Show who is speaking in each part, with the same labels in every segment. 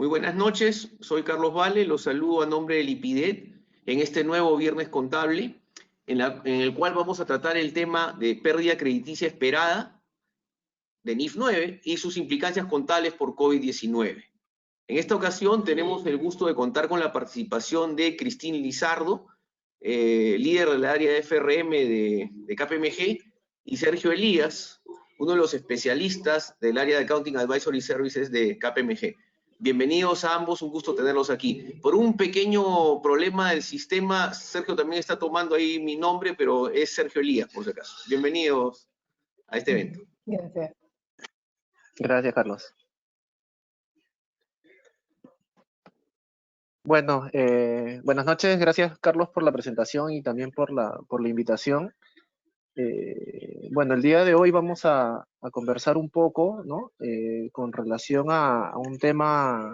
Speaker 1: Muy buenas noches, soy Carlos Vale, los saludo a nombre de Lipidet en este nuevo Viernes Contable, en el cual vamos a tratar el tema de pérdida crediticia esperada de NIF 9 y sus implicancias contables por COVID-19. En esta ocasión tenemos el gusto de contar con la participación de Cristín Lizardo, líder del área de FRM de KPMG, y Sergio Elías, uno de los especialistas del área de Accounting Advisory Services de KPMG. Bienvenidos a ambos, un gusto tenerlos aquí. Por un pequeño problema del sistema, Sergio también está tomando ahí mi nombre, pero es Sergio Elías, por si acaso. Bienvenidos a este evento.
Speaker 2: Gracias.
Speaker 3: Gracias, Carlos. Bueno, buenas noches. Gracias, Carlos, por la presentación y también por la invitación. Bueno, el día de hoy vamos a conversar un poco, ¿no? Con relación a un tema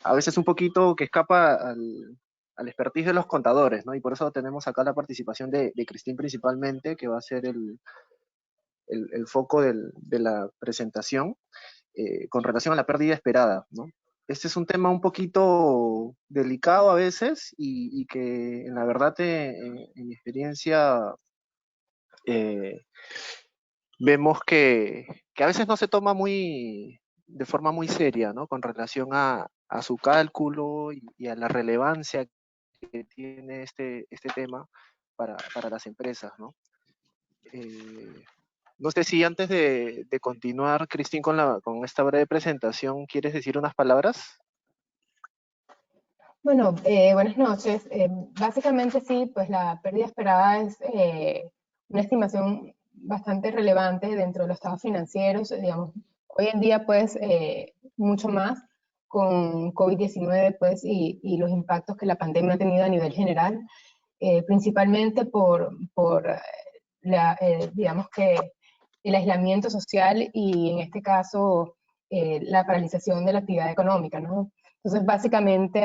Speaker 3: a veces un poquito que escapa al expertise de los contadores, ¿no? Y por eso tenemos acá la participación de Cristín principalmente, que va a ser el foco de la presentación con relación a la pérdida esperada, ¿no? Este es un tema un poquito delicado a veces y que en la verdad en mi experiencia vemos que a veces no se toma de forma muy seria, ¿no? Con relación a su cálculo y a la relevancia que tiene este tema para las empresas, ¿no? No sé si antes de continuar, Cristín, con esta breve presentación, ¿quieres decir unas palabras?
Speaker 2: Bueno, buenas noches. Básicamente sí, pues la pérdida esperada es una estimación bastante relevante dentro de los estados financieros. Digamos, hoy en día pues mucho más con COVID-19 pues y los impactos que la pandemia ha tenido a nivel general, principalmente por digamos que el aislamiento social y en este caso la paralización de la actividad económica, ¿no? Entonces, básicamente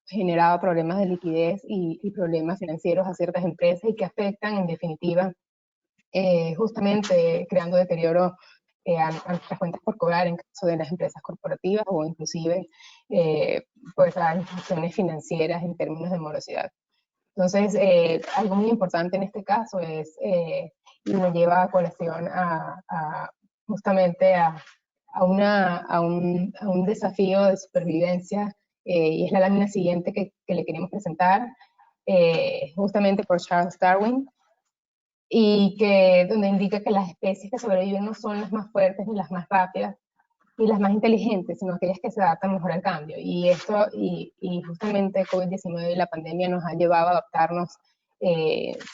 Speaker 2: generado problemas de liquidez y problemas financieros a ciertas empresas y que afectan, en definitiva, justamente creando deterioro a nuestras cuentas por cobrar en caso de las empresas corporativas o inclusive pues a instituciones financieras en términos de morosidad. Entonces, algo muy importante en este caso es, y me lleva a colación justamente a un desafío de supervivencia, y es la lámina siguiente que le queremos presentar, justamente por Charles Darwin, y donde indica que las especies que sobreviven no son las más fuertes ni las más rápidas ni las más inteligentes, sino aquellas que se adaptan mejor al cambio. Y justamente COVID-19 y la pandemia nos ha llevado a adaptarnos,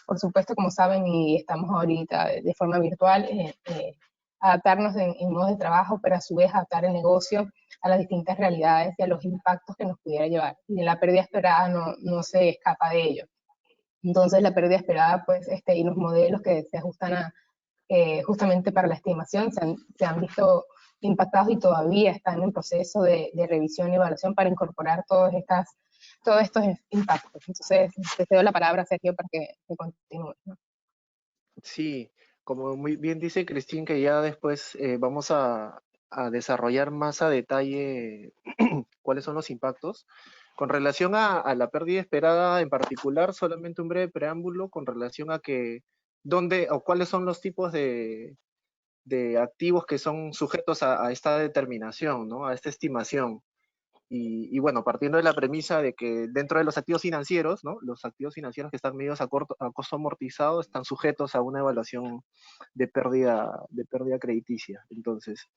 Speaker 2: por supuesto, como saben, y estamos ahorita de forma virtual, adaptarnos en modos de trabajo, pero a su vez adaptar el negocio a las distintas realidades y a los impactos que nos pudiera llevar. Y la pérdida esperada no se escapa de ello. Entonces la pérdida esperada, pues, y los modelos que se ajustan justamente para la estimación se han visto impactados y todavía están en proceso de revisión y evaluación para incorporar todos estos impactos. Entonces, te cedo la palabra, Sergio, para que continúe, ¿no?
Speaker 3: Sí, como muy bien dice Cristín, que ya después vamos a desarrollar más a detalle cuáles son los impactos. Con relación a la pérdida esperada en particular, solamente un breve preámbulo con relación a dónde o cuáles son los tipos de activos que son sujetos a esta determinación, ¿no? A esta estimación. Y bueno, partiendo de la premisa de que dentro de los activos financieros, ¿no? Los activos financieros que están medidos a costo amortizado están sujetos a una evaluación de pérdida crediticia. Entonces,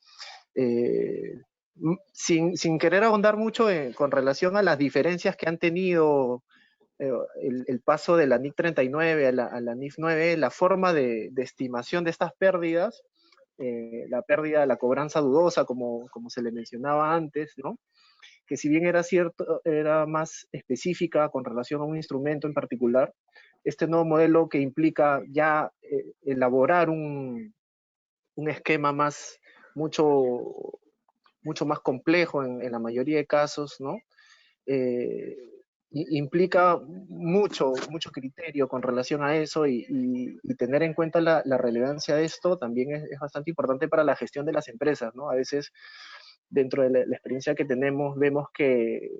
Speaker 3: sin querer ahondar mucho con relación a las diferencias que han tenido el paso de la NIC 39 a la NIF 9, la forma de estimación de estas pérdidas, la pérdida de la cobranza dudosa, como se le mencionaba antes, ¿no? Que si bien era cierto, era más específica con relación a un instrumento en particular, este nuevo modelo que implica ya elaborar un esquema mucho más complejo en la mayoría de casos, ¿no? Implica mucho criterio con relación a eso y tener en cuenta la relevancia de esto también es bastante importante para la gestión de las empresas, ¿no? A veces dentro de la experiencia que tenemos, vemos que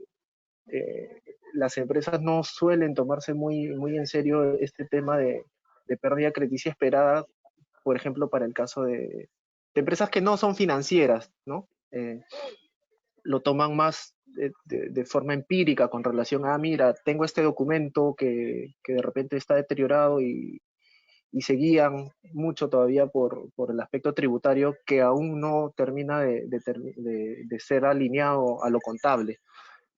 Speaker 3: las empresas no suelen tomarse muy en serio este tema de pérdida crediticia esperada, por ejemplo, para el caso de empresas que no son financieras, ¿no? Lo toman más de forma empírica con relación a, mira, tengo este documento que de repente está deteriorado y se guían mucho todavía por el aspecto tributario que aún no termina de ser alineado a lo contable.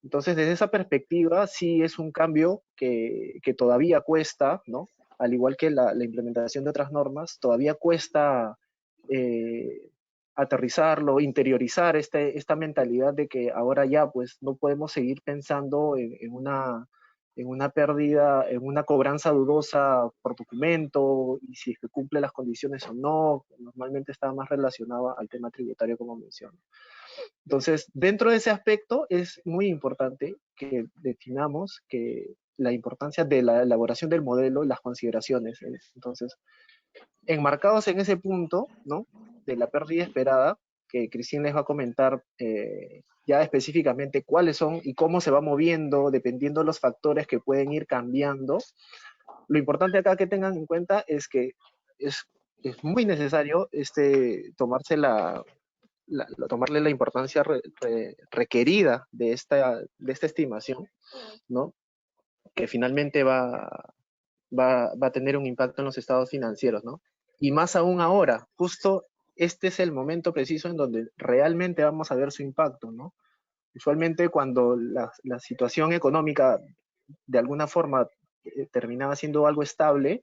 Speaker 3: Entonces, desde esa perspectiva, sí es un cambio que todavía cuesta, ¿no? Al igual que la implementación de otras normas, todavía cuesta aterrizarlo, interiorizar esta mentalidad de que ahora ya pues no podemos seguir pensando en una pérdida, en una cobranza dudosa por documento, y si es que cumple las condiciones o no. Normalmente está más relacionado al tema tributario, como menciono. Entonces, dentro de ese aspecto es muy importante que definamos que la importancia de la elaboración del modelo y las consideraciones. Entonces, enmarcados en ese punto, ¿no?, de la pérdida esperada, que Cristina les va a comentar ya específicamente cuáles son y cómo se va moviendo dependiendo de los factores que pueden ir cambiando. Lo importante acá que tengan en cuenta es que es muy necesario tomarle la importancia requerida de esta estimación, ¿no?, que finalmente va a tener un impacto en los estados financieros, ¿no? Y más aún ahora, justo este es el momento preciso en donde realmente vamos a ver su impacto, ¿no? Usualmente cuando la situación económica de alguna forma terminaba siendo algo estable,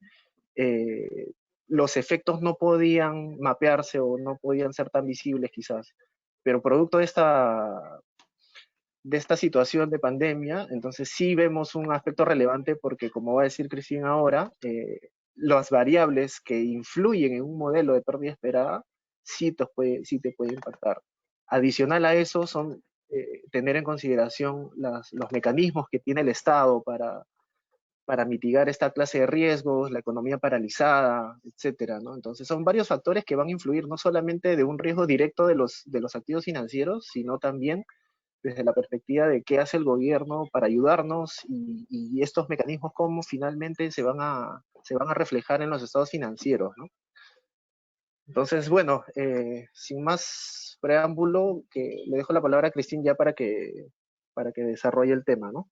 Speaker 3: los efectos no podían mapearse o no podían ser tan visibles quizás. Pero producto de esta situación de pandemia, entonces sí vemos un aspecto relevante porque, como va a decir Cristina ahora, las variables que influyen en un modelo de pérdida esperada sí te puede impactar. Adicional a eso son tener en consideración los mecanismos que tiene el Estado para mitigar esta clase de riesgos, la economía paralizada, etcétera, ¿no? Entonces son varios factores que van a influir no solamente de un riesgo directo de los activos financieros, sino también desde la perspectiva de qué hace el gobierno para ayudarnos y estos mecanismos cómo finalmente se van a reflejar en los estados financieros, ¿no? Entonces, bueno, sin más preámbulo, que le dejo la palabra a Cristina ya para que desarrolle el tema, ¿no?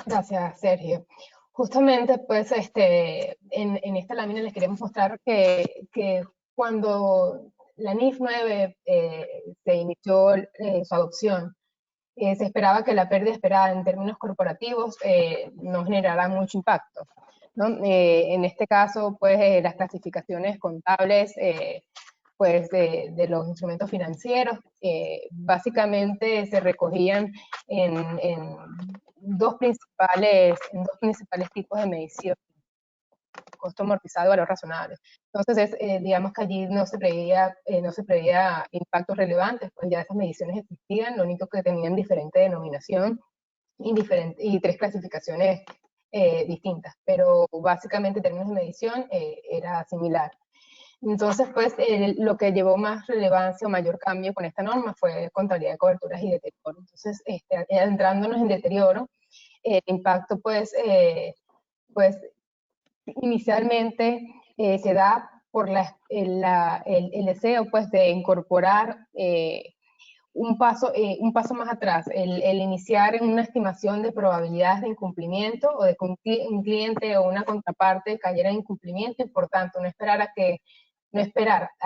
Speaker 2: Gracias, Sergio. Justamente, pues, en esta lámina les queremos mostrar que cuando la NIF 9 se inició su adopción, se esperaba que la pérdida esperada en términos corporativos no generara mucho impacto, ¿no? En este caso, pues, las clasificaciones contables pues, de los instrumentos financieros básicamente se recogían en dos principales tipos de medición: costo amortizado y valor razonable. Entonces, digamos que allí no se preveía impactos relevantes, pues ya esas mediciones existían, lo único que tenían diferente denominación y tres clasificaciones distintas, pero básicamente en términos de medición era similar. Entonces, pues, lo que llevó más relevancia o mayor cambio con esta norma fue contabilidad de coberturas y deterioro. Entonces, adentrándonos en deterioro, el impacto, pues inicialmente se da por el deseo, pues, de incorporar un paso más atrás, el iniciar en una estimación de probabilidades de incumplimiento o de que un cliente o una contraparte cayera en incumplimiento, y por tanto no esperar a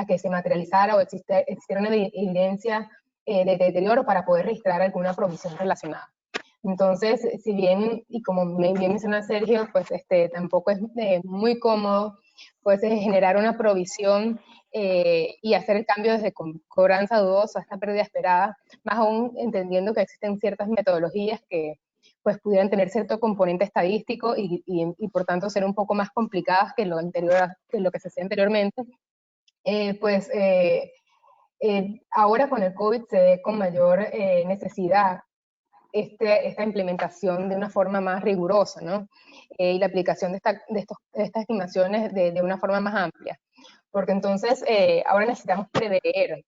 Speaker 2: que se materializara o existiera una evidencia de deterioro para poder registrar alguna provisión relacionada. Entonces, si bien, y como bien menciona Sergio, pues tampoco es muy cómodo pues generar una provisión y hacer el cambio desde cobranza dudosa a esta pérdida esperada, más aún entendiendo que existen ciertas metodologías que pues pudieran tener cierto componente estadístico y por tanto ser un poco más complicadas que lo que se hacía anteriormente. Ahora con el COVID se ve con mayor necesidad esta implementación de una forma más rigurosa, ¿no? Y la aplicación de estas estimaciones de una forma más amplia. Porque entonces ahora necesitamos prever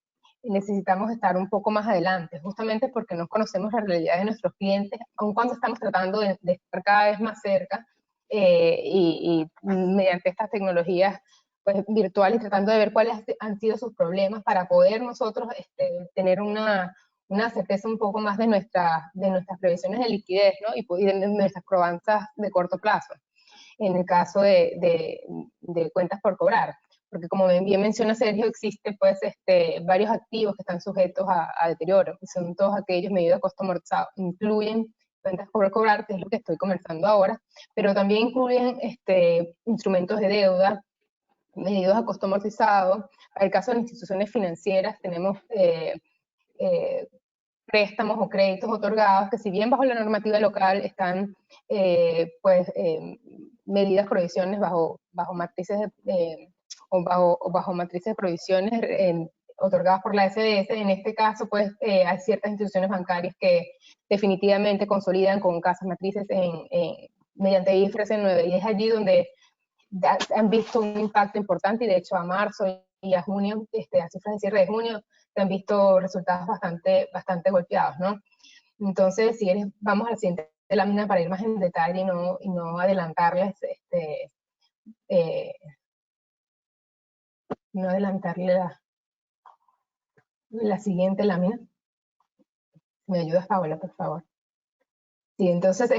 Speaker 2: necesitamos estar un poco más adelante, justamente porque no conocemos la realidad de nuestros clientes, aun cuando estamos tratando de estar cada vez más cerca y mediante estas tecnologías pues, virtuales, tratando de ver cuáles han sido sus problemas para poder nosotros tener una certeza un poco más de nuestras previsiones de liquidez, ¿no? Y de nuestras probanzas de corto plazo, en el caso de cuentas por cobrar. Porque como bien menciona Sergio, existe pues varios activos que están sujetos a deterioro, y son todos aquellos medidos de costo amortizado, incluyen cuentas por cobrar, que es lo que estoy conversando ahora, pero también incluyen instrumentos de deuda, medidos a costo amortizado. Para el caso de las instituciones financieras tenemos préstamos o créditos otorgados que, si bien bajo la normativa local están medidas provisiones bajo matrices bajo matrices de provisiones otorgadas por la SBS, en este caso pues hay ciertas instituciones bancarias que definitivamente consolidan con casas matrices mediante IFRS 9, y es allí donde han visto un impacto importante, y de hecho a marzo y a junio, a cifras de cierre de junio, se han visto resultados bastante golpeados, ¿no? Entonces, si quieres, vamos a la siguiente lámina para ir más en detalle y no adelantarles, no adelantarle la siguiente lámina. ¿Me ayudas, Paola, por favor? Sí, entonces,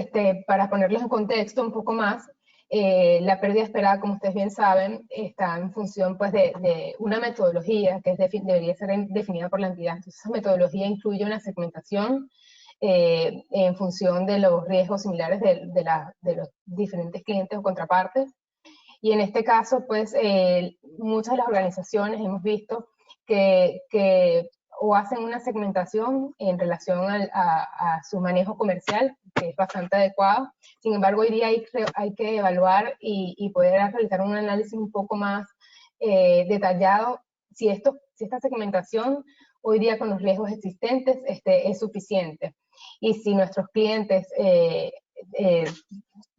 Speaker 2: para ponerlos en contexto un poco más, la pérdida esperada, como ustedes bien saben, está en función pues, de una metodología que debería ser definida por la entidad. Entonces, esa metodología incluye una segmentación en función de los riesgos similares de los diferentes clientes o contrapartes. Y en este caso, pues, muchas de las organizaciones hemos visto que o hacen una segmentación en relación a su manejo comercial, que es bastante adecuado. Sin embargo, hoy día hay que evaluar y poder realizar un análisis un poco más detallado si esta segmentación hoy día con los riesgos existentes es suficiente. Y si nuestros clientes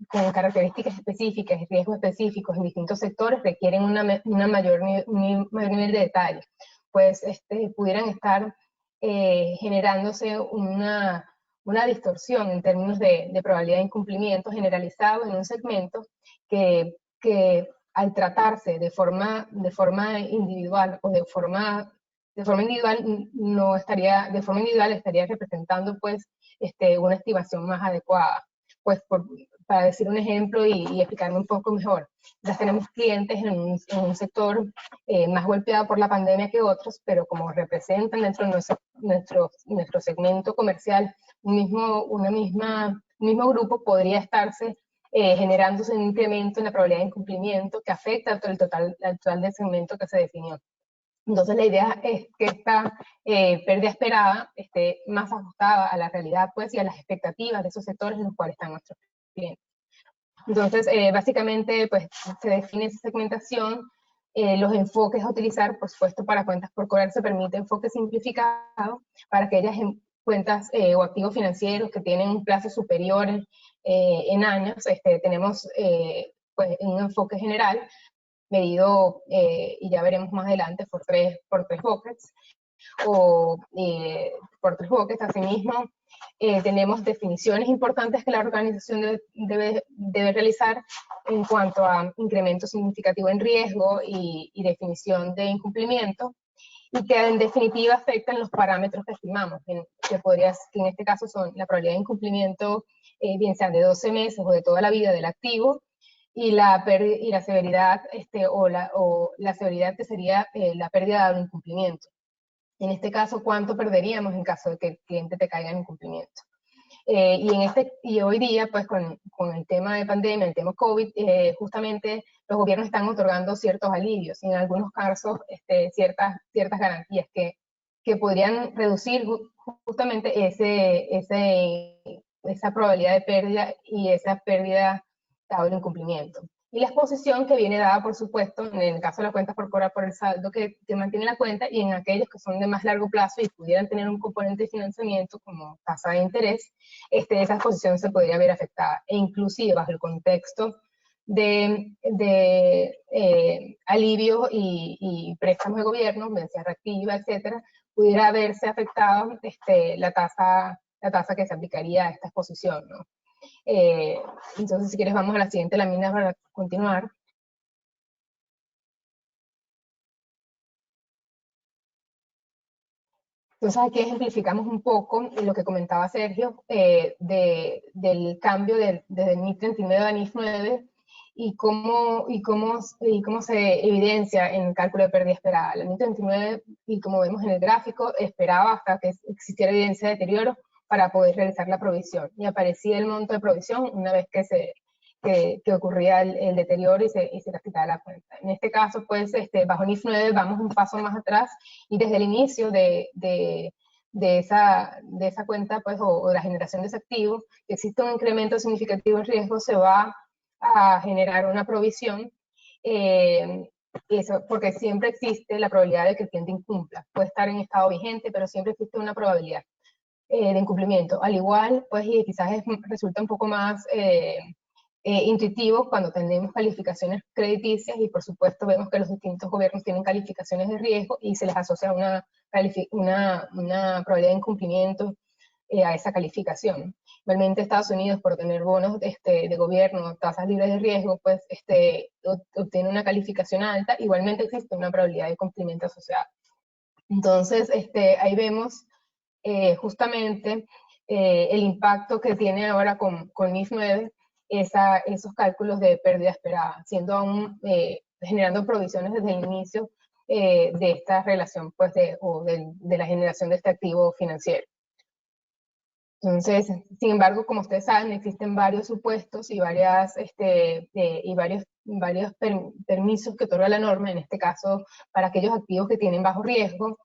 Speaker 2: con características específicas y riesgos específicos en distintos sectores requieren un mayor nivel de detalle, pues pudieran estar generándose una distorsión en términos de probabilidad de incumplimiento generalizado en un segmento que al tratarse de forma individual o de forma individual no estaría, de forma individual estaría representando pues una estimación más adecuada. Pues para decir un ejemplo y explicarme un poco mejor, ya tenemos clientes en un sector más golpeado por la pandemia que otros, pero como representan dentro de nuestro segmento comercial un mismo grupo, podría estarse generándose un incremento en la probabilidad de incumplimiento que afecta al total del segmento que se definió. Entonces la idea es que esta pérdida esperada esté más ajustada a la realidad pues, y a las expectativas de esos sectores en los cuales están nuestros clientes. Entonces, básicamente, pues, se define esa segmentación, los enfoques a utilizar, por supuesto, para cuentas por cobrar se permite enfoque simplificado para aquellas cuentas o activos financieros que tienen un plazo superior en años. Tenemos pues, un enfoque general medido, y ya veremos más adelante, por tres buckets, o por tres buckets. Asimismo, tenemos definiciones importantes que la organización debe realizar en cuanto a incremento significativo en riesgo y definición de incumplimiento, y que en definitiva afectan los parámetros que estimamos, que en este caso son la probabilidad de incumplimiento, bien sea de 12 meses o de toda la vida del activo, y la severidad, o la severidad que sería la pérdida dado incumplimiento. En este caso, ¿cuánto perderíamos en caso de que el cliente te caiga en incumplimiento? Y hoy día, pues con el tema de pandemia, el tema COVID, justamente los gobiernos están otorgando ciertos alivios, y en algunos casos ciertas garantías que podrían reducir justamente esa probabilidad de pérdida y esa pérdida dado el incumplimiento. Y la exposición que viene dada, por supuesto, en el caso de las cuentas por cobrar por el saldo que mantiene la cuenta, y en aquellos que son de más largo plazo y pudieran tener un componente de financiamiento como tasa de interés, esa exposición se podría ver afectada. E inclusive bajo el contexto de alivio y préstamos de gobierno, mediación reactiva, etcétera, pudiera verse afectado la tasa que se aplicaría a esta exposición, ¿no? Entonces, si quieres, vamos a la siguiente lámina para continuar. Entonces, aquí ejemplificamos un poco lo que comentaba Sergio del cambio desde el NIF 39 a NIF 9 y cómo se evidencia en el cálculo de pérdida esperada. La NIF 39, y como vemos en el gráfico, esperaba hasta que existiera evidencia de deterioro para poder realizar la provisión. Y aparecía el monto de provisión una vez que ocurría el deterioro y se captaba la cuenta. En este caso, pues, bajo NIF 9 vamos un paso más atrás y desde el inicio de esa cuenta, pues, o la generación de ese activo, que existe un incremento significativo en riesgo, se va a generar una provisión, eso, porque siempre existe la probabilidad de que el cliente incumpla. Puede estar en estado vigente, pero siempre existe una probabilidad de incumplimiento. Al igual, pues, y quizás resulta un poco más intuitivo cuando tenemos calificaciones crediticias y por supuesto vemos que los distintos gobiernos tienen calificaciones de riesgo y se les asocia una probabilidad de incumplimiento a esa calificación. Igualmente Estados Unidos, por tener bonos de gobierno, tasas libres de riesgo, pues obtiene una calificación alta, igualmente existe una probabilidad de cumplimiento asociada. Entonces, ahí vemos justamente el impacto que tiene ahora con NIF 9 esos cálculos de pérdida esperada, siendo aún generando provisiones desde el inicio de esta relación, pues, de la generación de este activo financiero. Entonces, sin embargo, como ustedes saben, existen varios supuestos y varios permisos que otorga la norma, en este caso, para aquellos activos que tienen bajo riesgo,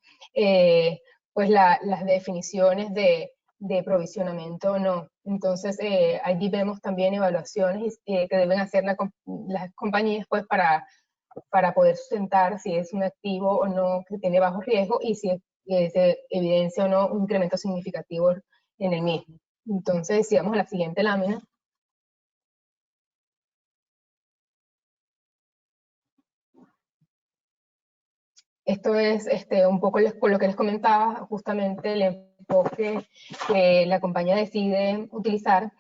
Speaker 2: pues las definiciones de provisionamiento no. Entonces, allí vemos también evaluaciones que deben hacer las compañías, pues, para poder sustentar si es un activo o no que tiene bajo riesgo y si se evidencia o no un incremento significativo en el mismo. Entonces, si vamos a la siguiente lámina. Esto es un poco lo que les comentaba, justamente el enfoque que la compañía decide utilizar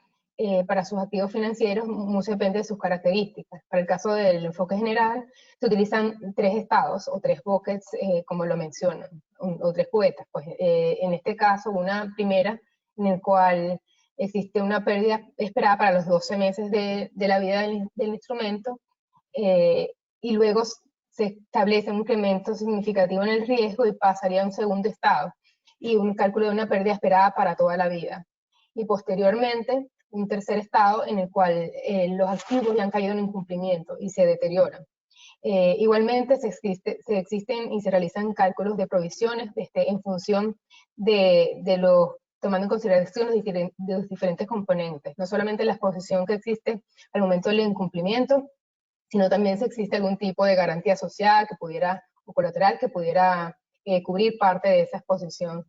Speaker 2: para sus activos financieros, mucho depende de sus características. Para el caso del enfoque general, se utilizan 3 estados o 3 buckets, como lo mencionan, o 3 cubetas. Pues, en este caso, una primera en el cual existe una pérdida esperada para los 12 meses de la vida del instrumento, y luego se establece un incremento significativo en el riesgo y pasaría a un segundo estado, y un cálculo de una pérdida esperada para toda la vida. Y posteriormente, un tercer estado en el cual los activos ya han caído en incumplimiento y se deterioran. Igualmente se existen y se realizan cálculos de provisiones en función tomando en consideración los diferentes componentes, no solamente la exposición que existe al momento del incumplimiento, sino también si existe algún tipo de garantía asociada o colateral que pudiera cubrir parte de esa exposición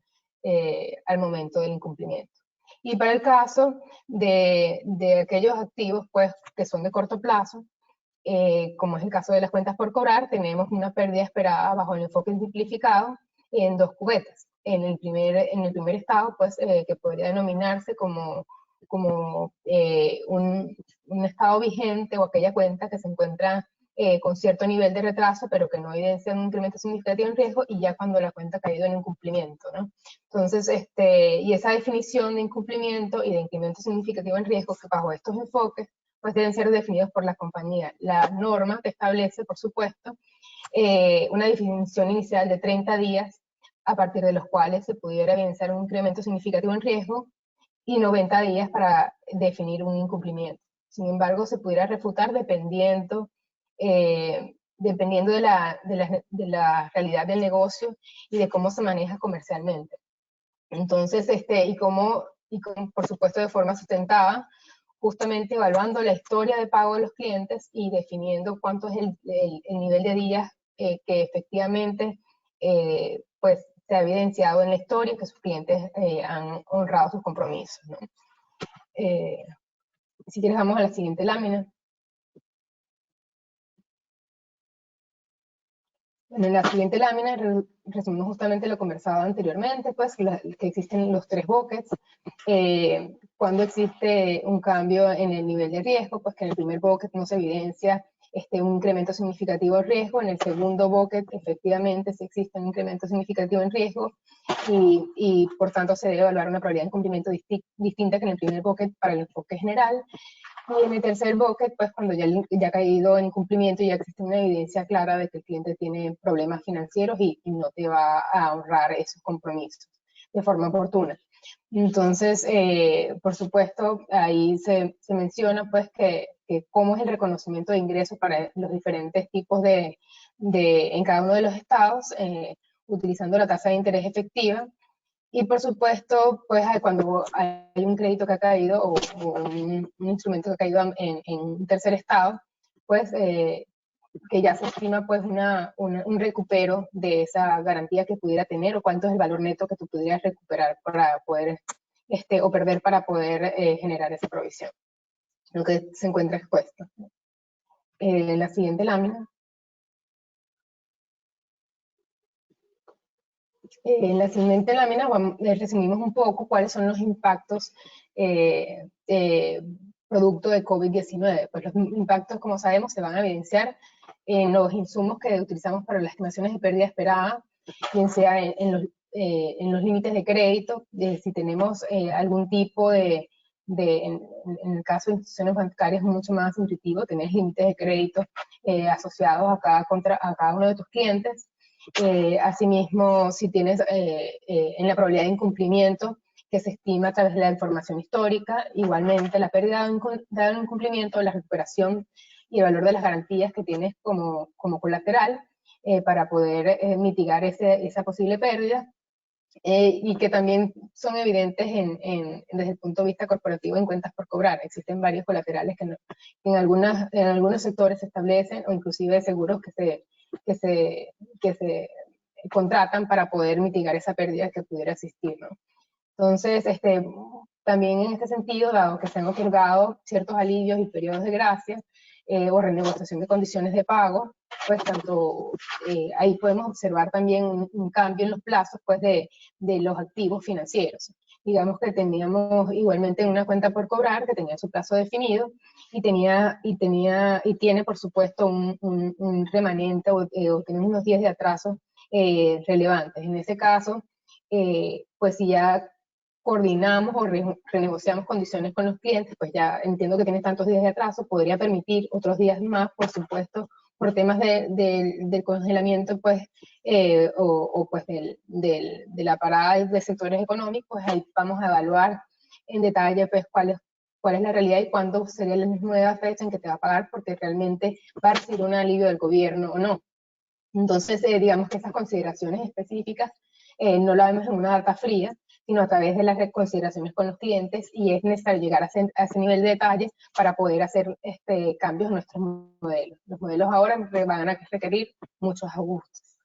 Speaker 2: al momento del incumplimiento. Y para el caso de aquellos activos, pues, que son de corto plazo, como es el caso de las cuentas por cobrar, tenemos una pérdida esperada bajo el enfoque simplificado en 2 cubetas. En el primer estado, pues, que podría denominarse como un estado vigente o aquella cuenta que se encuentra con cierto nivel de retraso, pero que no evidencia un incremento significativo en riesgo, y ya cuando la cuenta ha caído en incumplimiento, ¿no? Entonces, y esa definición de incumplimiento y de incremento significativo en riesgo, que bajo estos enfoques, pues deben ser definidos por la compañía. La norma te establece, por supuesto, una definición inicial de 30 días, a partir de los cuales se pudiera evidenciar un incremento significativo en riesgo, y 90 días para definir un incumplimiento. Sin embargo, se pudiera refutar dependiendo de la realidad del negocio y de cómo se maneja comercialmente. Entonces, y por supuesto de forma sustentada, justamente evaluando la historia de pago de los clientes y definiendo cuánto es el nivel de días que efectivamente pues se ha evidenciado en la historia que sus clientes han honrado sus compromisos, ¿no? Si quieres, vamos a la siguiente lámina. Bueno, en la siguiente lámina resumimos justamente lo conversado anteriormente, pues que existen los 3 buckets. Cuando existe un cambio en el nivel de riesgo, pues que en el primer bucket no se evidencia un incremento significativo de riesgo, en el segundo bucket efectivamente sí existe un incremento significativo en riesgo y por tanto se debe evaluar una probabilidad de incumplimiento distinta que en el primer bucket para el enfoque general. Y en el tercer bucket, pues cuando ya ha caído en incumplimiento y ya existe una evidencia clara de que el cliente tiene problemas financieros y no te va a honrar esos compromisos de forma oportuna. Entonces, por supuesto, ahí se menciona pues que cómo es el reconocimiento de ingresos para los diferentes tipos en cada uno de los estados, utilizando la tasa de interés efectiva. Y por supuesto, pues cuando hay un crédito que ha caído o un instrumento que ha caído en un tercer estado, pues que ya se estima pues un recupero de esa garantía que pudiera tener o cuánto es el valor neto que tú pudieras recuperar para poder, o perder para poder generar esa provisión, lo que se encuentra expuesto. En la siguiente lámina. En la siguiente lámina resumimos un poco cuáles son los impactos producto de COVID-19. Pues los impactos, como sabemos, se van a evidenciar en los insumos que utilizamos para las estimaciones de pérdida esperada, bien sea en los límites de crédito, si tenemos algún tipo en el caso de instituciones bancarias es mucho más intuitivo, tenés límites de crédito asociados a cada uno de tus clientes. Asimismo, si tienes en la probabilidad de incumplimiento que se estima a través de la información histórica, igualmente la pérdida dado un incumplimiento, la recuperación y el valor de las garantías que tienes como colateral para poder mitigar esa posible pérdida. Y que también son evidentes desde el punto de vista corporativo en cuentas por cobrar. Existen varios colaterales que en algunos sectores se establecen, o inclusive seguros que se contratan para poder mitigar esa pérdida que pudiera existir, ¿no? Entonces, también en este sentido, dado que se han otorgado ciertos alivios y periodos de gracia o renegociación de condiciones de pago, pues ahí podemos observar también un cambio en los plazos pues, de los activos financieros. Digamos que teníamos igualmente una cuenta por cobrar que tenía su plazo definido y tiene por supuesto un remanente o tenemos unos días de atraso relevantes. En ese caso, pues si ya coordinamos o renegociamos condiciones con los clientes, pues ya entiendo que tienes tantos días de atraso, podría permitir otros días más, por supuesto, por temas del congelamiento, pues, o pues de la parada de sectores económicos, pues ahí vamos a evaluar en detalle, pues, cuál es la realidad y cuándo sería la nueva fecha en que te va a pagar, porque realmente va a recibir un alivio del gobierno o no. Entonces, digamos que esas consideraciones específicas no la vemos en una data fría, sino a través de las consideraciones con los clientes, y es necesario llegar a ese nivel de detalle para poder hacer cambios en nuestros modelos. Los modelos ahora van a requerir muchos ajustes,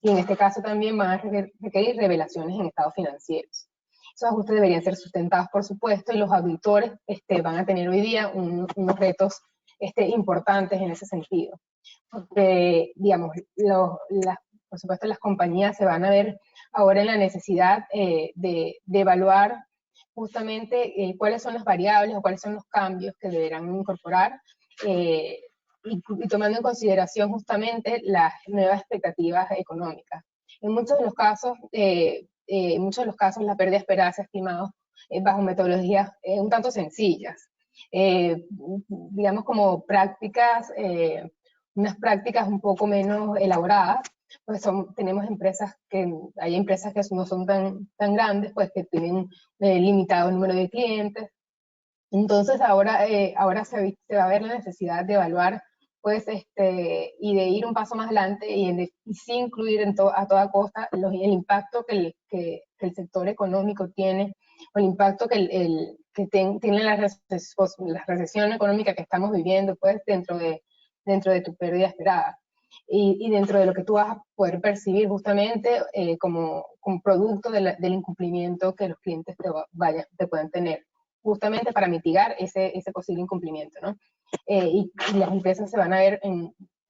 Speaker 2: y en este caso también van a requerir revelaciones en estados financieros. Esos ajustes deberían ser sustentados, por supuesto, y los auditores van a tener hoy día unos retos importantes en ese sentido. Porque, digamos, por supuesto las compañías se van a ver ahora en la necesidad de evaluar justamente cuáles son las variables o cuáles son los cambios que deberán incorporar y tomando en consideración justamente las nuevas expectativas económicas. En muchos de los casos, la pérdida esperada se ha estimado bajo metodologías un tanto sencillas, digamos como prácticas, unas prácticas un poco menos elaboradas, pues tenemos hay empresas que no son tan grandes, pues que tienen limitado el número de clientes. Entonces ahora se va a ver la necesidad de evaluar, pues, y de ir un paso más adelante y sí incluir a toda costa el impacto que el sector económico tiene, o el impacto que tiene la recesión económica que estamos viviendo, pues, dentro de tu pérdida esperada. Y dentro de lo que tú vas a poder percibir justamente como producto del incumplimiento que los clientes te pueden tener, justamente para mitigar ese posible incumplimiento, ¿no? Y las empresas se van a ver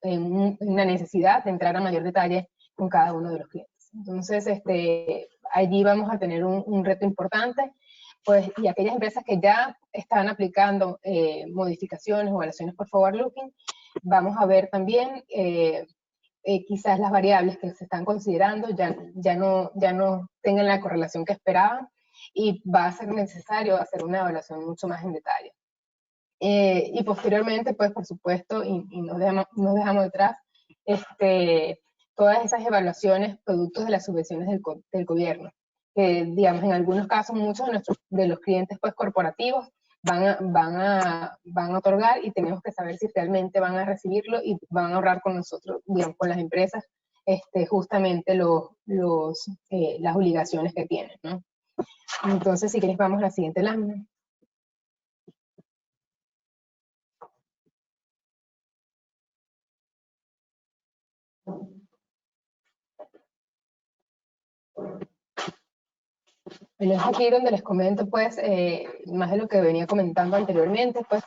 Speaker 2: una necesidad de entrar a mayor detalle con cada uno de los clientes. Entonces, allí vamos a tener un reto importante, pues, y aquellas empresas que ya están aplicando modificaciones o evaluaciones por forward looking, vamos a ver también quizás las variables que se están considerando ya no tengan la correlación que esperaban, y va a ser necesario hacer una evaluación mucho más en detalle. Y posteriormente, pues por supuesto, y nos dejamos detrás, todas esas evaluaciones productos de las subvenciones del gobierno. Digamos, en algunos casos, muchos de los clientes pues, corporativos van a otorgar, y tenemos que saber si realmente van a recibirlo y van a ahorrar con nosotros, digamos, con las empresas, justamente las obligaciones que tienen, ¿no? Entonces, si quieres, vamos a la siguiente lámina. Bueno, es aquí donde les comento, pues, más de lo que venía comentando anteriormente, pues,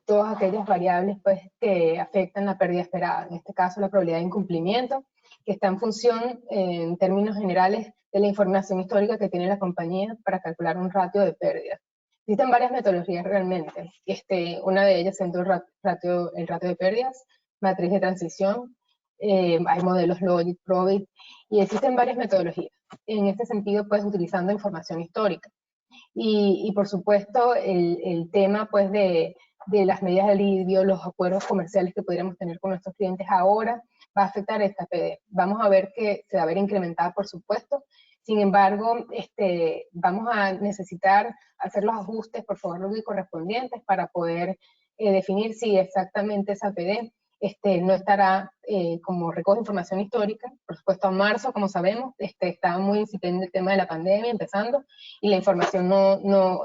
Speaker 2: todas aquellas variables, pues, que afectan la pérdida esperada. En este caso, la probabilidad de incumplimiento, que está en función, en términos generales, de la información histórica que tiene la compañía para calcular un ratio de pérdida. Existen varias metodologías realmente. Una de ellas es el ratio de pérdidas, matriz de transición, hay modelos Logic, Probit, y existen varias metodologías. En este sentido, pues, utilizando información histórica. Y por supuesto, el tema, pues, de las medidas de alivio, los acuerdos comerciales que pudiéramos tener con nuestros clientes ahora, va a afectar esta PD. Vamos a ver que se va a ver incrementada, por supuesto. Sin embargo, vamos a necesitar hacer los ajustes, por favor, los correspondientes para poder definir si exactamente esa PD no estará, como recoge información histórica. Por supuesto, en marzo, como sabemos, estaba muy incipiente el tema de la pandemia empezando, y la información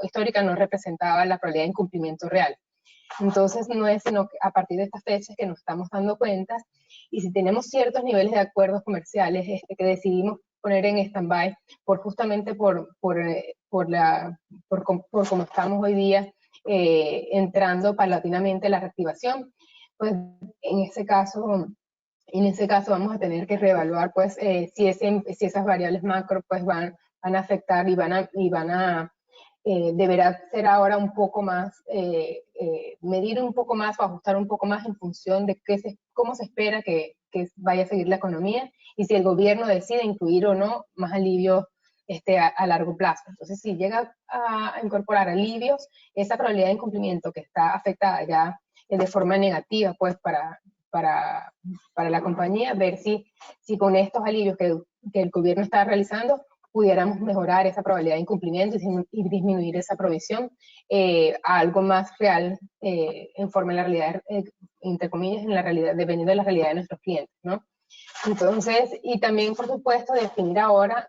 Speaker 2: histórica no representaba la probabilidad de incumplimiento real. Entonces, no es sino a partir de estas fechas que nos estamos dando cuenta, y si tenemos ciertos niveles de acuerdos comerciales que decidimos poner en stand-by, justamente por cómo estamos hoy día entrando paulatinamente a la reactivación, pues en ese caso vamos a tener que reevaluar, pues, si esas variables macro, pues, van a afectar y deberá ser ahora un poco más, medir un poco más o ajustar un poco más en función de cómo se espera que vaya a seguir la economía, y si el gobierno decide incluir o no más alivios a largo plazo. Entonces, si llega a incorporar alivios, esa probabilidad de incumplimiento que está afectada ya de forma negativa, pues, para la compañía, ver si con estos alivios que el gobierno está realizando, pudiéramos mejorar esa probabilidad de incumplimiento y disminuir esa provisión a algo más real, en forma de la realidad, entre comillas, en la realidad, dependiendo de la realidad de nuestros clientes, ¿no? Entonces, y también, por supuesto, definir ahora,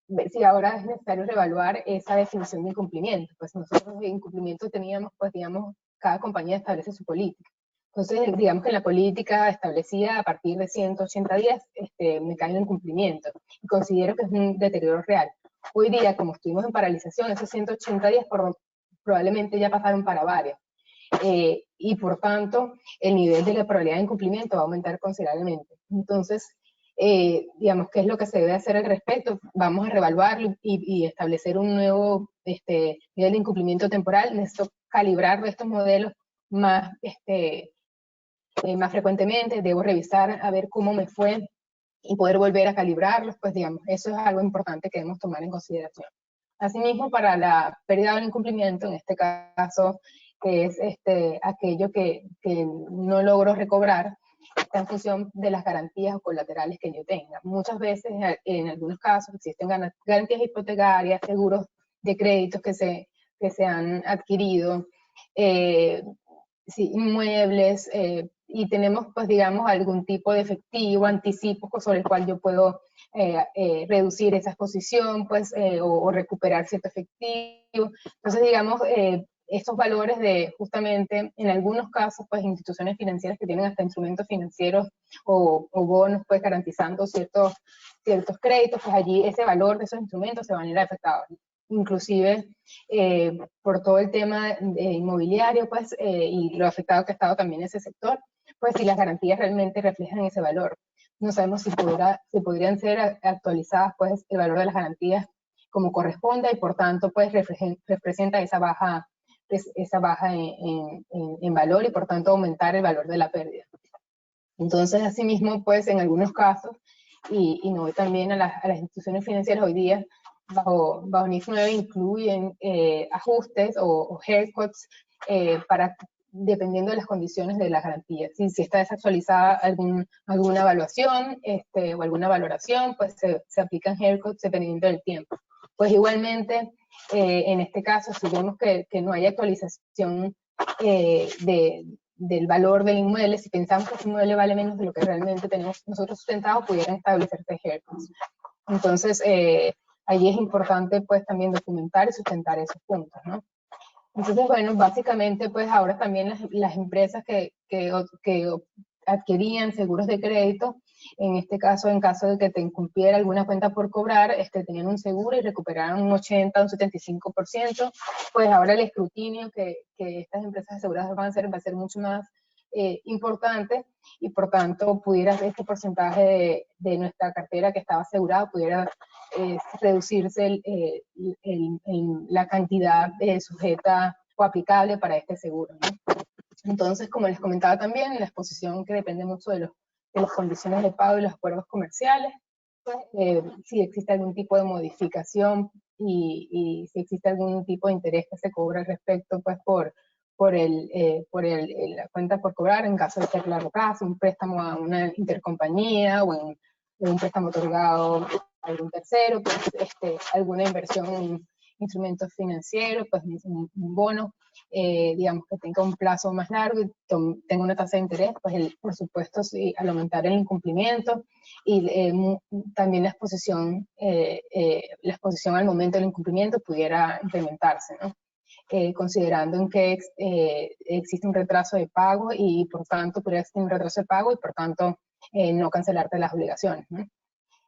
Speaker 2: ver si ahora es necesario reevaluar esa definición de incumplimiento. Pues nosotros de incumplimiento teníamos, pues, digamos, cada compañía establece su política. Entonces, digamos que en la política establecida a partir de 180 días, me cae en incumplimiento, y considero que es un deterioro real. Hoy día, como estuvimos en paralización, esos 180 días probablemente ya pasaron para varios. Y por tanto, el nivel de la probabilidad de incumplimiento va a aumentar considerablemente. Entonces, digamos, ¿qué es lo que se debe hacer al respecto? Vamos a reevaluarlo y establecer un nuevo nivel de incumplimiento temporal. Necesito calibrar estos modelos más frecuentemente, debo revisar a ver cómo me fue y poder volver a calibrarlos, pues, digamos, eso es algo importante que debemos tomar en consideración. Asimismo, para la pérdida del incumplimiento, en este caso, que es aquello que no logro recobrar, está en función de las garantías o colaterales que yo tenga. Muchas veces, en algunos casos, existen garantías hipotecarias, seguros de créditos que se han adquirido, sí, inmuebles, y tenemos, pues, digamos, algún tipo de efectivo, anticipo sobre el cual yo puedo reducir esa exposición, pues, o recuperar cierto efectivo. Entonces, digamos, estos valores de, justamente, en algunos casos, pues, instituciones financieras que tienen hasta instrumentos financieros o bonos, pues, garantizando ciertos créditos, pues allí ese valor de esos instrumentos se van a ir afectados. Inclusive por todo el tema inmobiliario, pues, y lo afectado que ha estado también ese sector, pues si las garantías realmente reflejan ese valor. No sabemos si podrían ser actualizadas, pues el valor de las garantías como corresponda, y por tanto pues representa esa baja en valor, y por tanto aumentar el valor de la pérdida. Entonces, asimismo, pues en algunos casos, y no también a las instituciones financieras hoy día, bajo NIF 9 incluyen ajustes o haircuts dependiendo de las condiciones de las garantías. Si está desactualizada alguna evaluación o alguna valoración, pues se aplican haircuts dependiendo del tiempo. Pues igualmente, en este caso, si vemos que no hay actualización del valor del inmueble, si pensamos que ese inmueble vale menos de lo que realmente tenemos nosotros sustentado, pudieran establecerse haircuts. Entonces, allí es importante pues también documentar y sustentar esos puntos, ¿no? Entonces, bueno, básicamente pues ahora también las empresas que adquirían seguros de crédito, en este caso, en caso de que te incumpliera alguna cuenta por cobrar, tenían un seguro y recuperaron un 80, un 75%, pues ahora el escrutinio que estas empresas aseguradoras van a hacer va a ser mucho más importante, y por tanto pudiera este porcentaje de nuestra cartera que estaba asegurada pudiera reducirse la cantidad sujeta o aplicable para este seguro, ¿no? Entonces, como les comentaba también, la exposición que depende mucho de las condiciones de pago y los acuerdos comerciales, pues, si existe algún tipo de modificación y si existe algún tipo de interés que se cobra al respecto, pues por la cuenta por cobrar, en caso de ser largo plazo, un préstamo a una intercompañía o en un préstamo otorgado a algún tercero, pues alguna inversión en instrumentos financieros, pues un bono, digamos que tenga un plazo más largo y tenga una tasa de interés, pues por supuesto, sí, al aumentar el incumplimiento y también la exposición al momento del incumplimiento pudiera incrementarse, ¿no? Considerando en que existe un retraso de pago y por tanto podría existir un retraso de pago y por tanto no cancelarte las obligaciones, ¿no?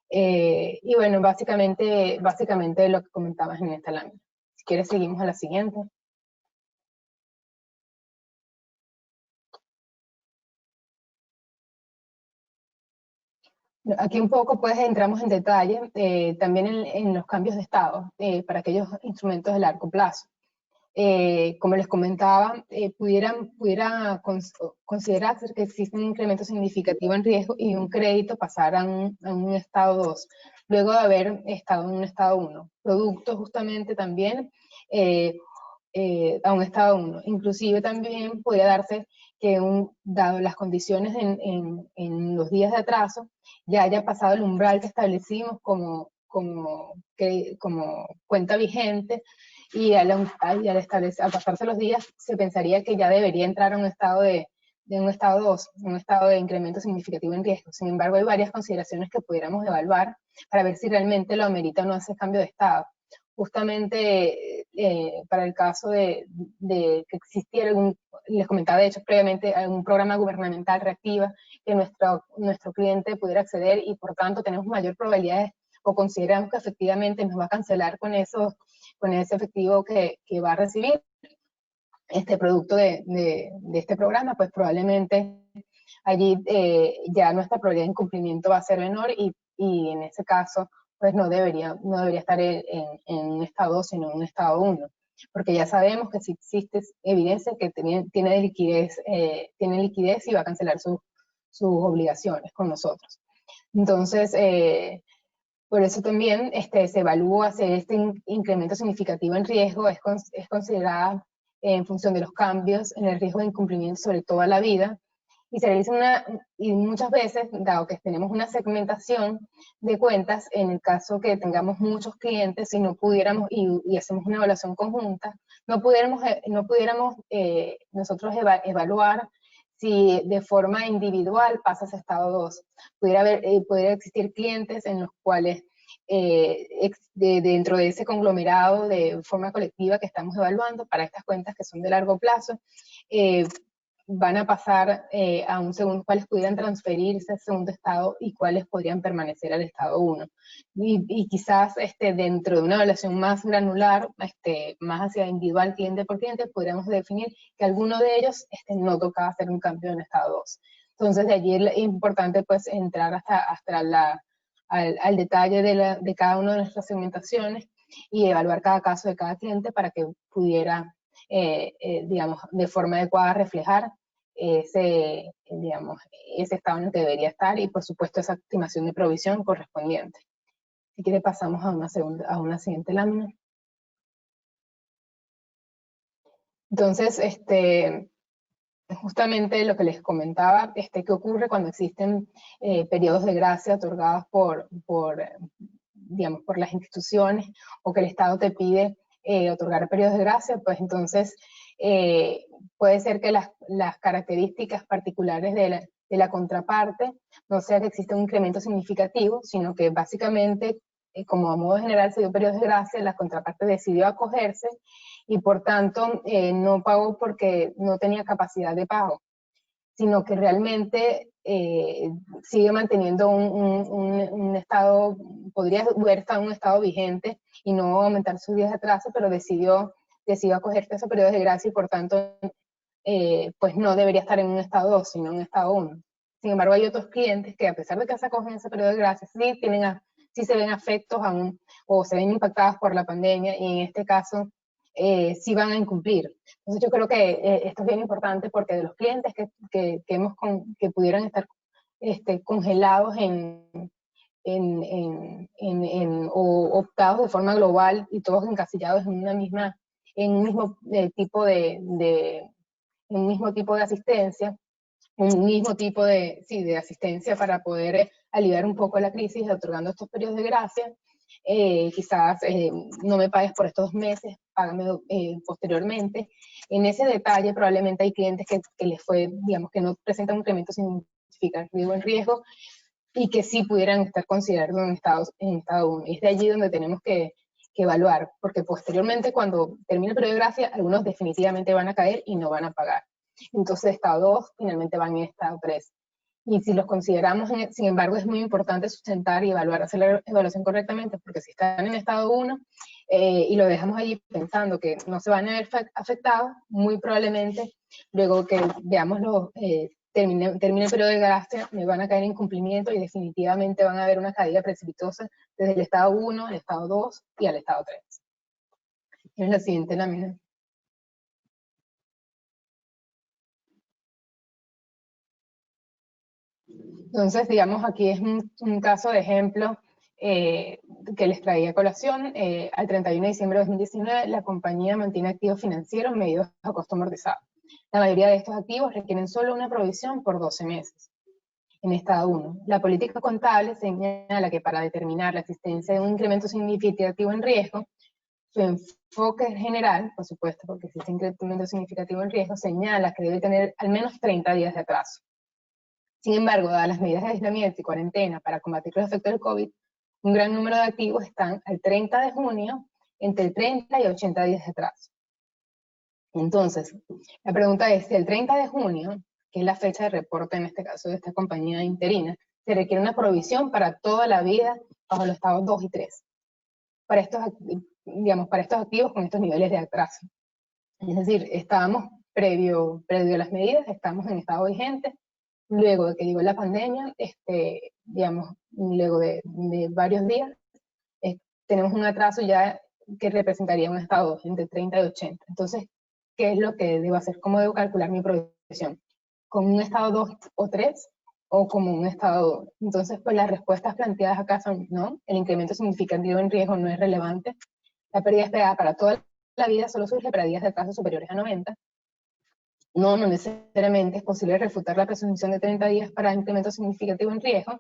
Speaker 2: Y bueno, básicamente lo que comentabas en esta lámina. Si quieres seguimos a la siguiente. Aquí un poco pues entramos en detalle también en los cambios de estado para aquellos instrumentos de largo plazo. Como les comentaba, pudiera considerarse que existe un incremento significativo en riesgo y un crédito pasar a un estado 2, luego de haber estado en un estado 1, producto justamente también a un estado 1. Inclusive también podría darse que dado las condiciones en los días de atraso, ya haya pasado el umbral que establecimos como cuenta vigente, y al pasarse los días se pensaría que ya debería entrar a un estado un estado 2, un estado de incremento significativo en riesgo. Sin embargo, hay varias consideraciones que pudiéramos evaluar para ver si realmente lo amerita o no ese cambio de estado. Justamente para el caso de que existiera les comentaba de hecho previamente, algún programa gubernamental reactiva que nuestro cliente pudiera acceder, y por tanto tenemos mayor probabilidad o consideramos que efectivamente nos va a cancelar con ese efectivo que va a recibir este producto de este programa, pues probablemente allí ya nuestra probabilidad de incumplimiento va a ser menor, y en ese caso pues no debería estar en un estado 2, sino en un estado 1, porque ya sabemos que si existe evidencia que tiene liquidez y va a cancelar sus obligaciones con nosotros. Entonces, por eso también se evalúa si este incremento significativo en riesgo es considerada en función de los cambios en el riesgo de incumplimiento sobre toda la vida, y se realiza y muchas veces, dado que tenemos una segmentación de cuentas, en el caso que tengamos muchos clientes, si no pudiéramos, y hacemos una evaluación conjunta, no pudiéramos nosotros evaluar si de forma individual pasa a estado 2. Pudiera existir clientes en los cuales dentro de ese conglomerado de forma colectiva que estamos evaluando para estas cuentas que son de largo plazo, van a pasar a un segundo, cuáles pudieran transferirse al segundo estado y cuáles podrían permanecer al estado 1. Y quizás dentro de una evaluación más granular, más hacia individual, cliente por cliente, podríamos definir que alguno de ellos no tocaba hacer un cambio en estado 2. Entonces, de allí es importante pues entrar al detalle de cada una de nuestras segmentaciones y evaluar cada caso de cada cliente para que pudiera, digamos, de forma adecuada reflejar digamos, ese estado en el que debería estar y, por supuesto, esa estimación de provisión correspondiente. Si quiere, pasamos a una siguiente lámina. Entonces, justamente lo que les comentaba, ¿qué ocurre cuando existen periodos de gracia otorgados digamos, por las instituciones o que el Estado te pide otorgar periodos de gracia? Pues entonces puede ser que las características particulares de la contraparte no sea que exista un incremento significativo, sino que básicamente, como a modo general se dio periodos de gracia, la contraparte decidió acogerse y por tanto no pagó porque no tenía capacidad de pago, sino que realmente sigue manteniendo un estado, podría haber estado en un estado vigente y no aumentar sus días de atraso, pero decidió acogerse a ese periodo de gracia y por tanto pues no debería estar en un estado 2, sino en un estado 1. Sin embargo, hay otros clientes que a pesar de que se acogen a ese periodo de gracia, sí se ven afectos aún o se ven impactados por la pandemia y en este caso sí van a incumplir. Entonces yo creo que esto es bien importante porque de los clientes que pudieran estar congelados o optados de forma global y todos encasillados en un mismo tipo un mismo tipo de asistencia, un mismo tipo de asistencia para poder aliviar un poco la crisis, otorgando estos periodos de gracia. Quizás no me pagues por estos 2 meses, págame posteriormente. En ese detalle probablemente hay clientes que les fue, digamos, que no presentan un incremento significativo en riesgo y que sí pudieran estar considerados en estado 1. Y es de allí donde tenemos que evaluar, porque posteriormente cuando termine el periodo de gracia, algunos definitivamente van a caer y no van a pagar. Entonces estado 2 finalmente van en estado 3. Y si los consideramos, sin embargo, es muy importante sustentar y evaluar, hacer la evaluación correctamente, porque si están en estado 1 y lo dejamos allí pensando que no se van a ver afectados, muy probablemente luego que veamos termine el periodo de gracia, me van a caer en cumplimiento y definitivamente van a haber una caída precipitosa desde el estado 1 al estado 2 y al estado 3. Es la siguiente lámina. Entonces, digamos, aquí es un caso de ejemplo que les traía a colación. Al 31 de diciembre de 2019, la compañía mantiene activos financieros medidos a costo amortizado. La mayoría de estos activos requieren solo una provisión por 12 meses. En estado 1, la política contable señala que para determinar la existencia de un incremento significativo en riesgo, su enfoque general, por supuesto, porque existe un incremento significativo en riesgo, señala que debe tener al menos 30 días de atraso. Sin embargo, dadas las medidas de aislamiento y cuarentena para combatir los efectos del COVID, un gran número de activos están al 30 de junio entre 30 y 80 días de atraso. Entonces, la pregunta es, si el 30 de junio, que es la fecha de reporte en este caso de esta compañía interina, se requiere una provisión para toda la vida bajo los estados 2 y 3, para estos activos con estos niveles de atraso. Es decir, estábamos previo a las medidas, estamos en estado vigente. Luego de que llegó la pandemia, digamos, luego de varios días, tenemos un atraso ya que representaría un estado 2, entre 30 y 80. Entonces, ¿qué es lo que debo hacer? ¿Cómo debo calcular mi provisión? ¿Con un estado 2 o 3 o como un estado 2? Entonces, pues las respuestas planteadas acá son, no, el incremento significativo en riesgo no es relevante. La pérdida esperada para toda la vida solo surge para días de atraso superiores a 90. No necesariamente es posible refutar la presunción de 30 días para incremento significativo en riesgo.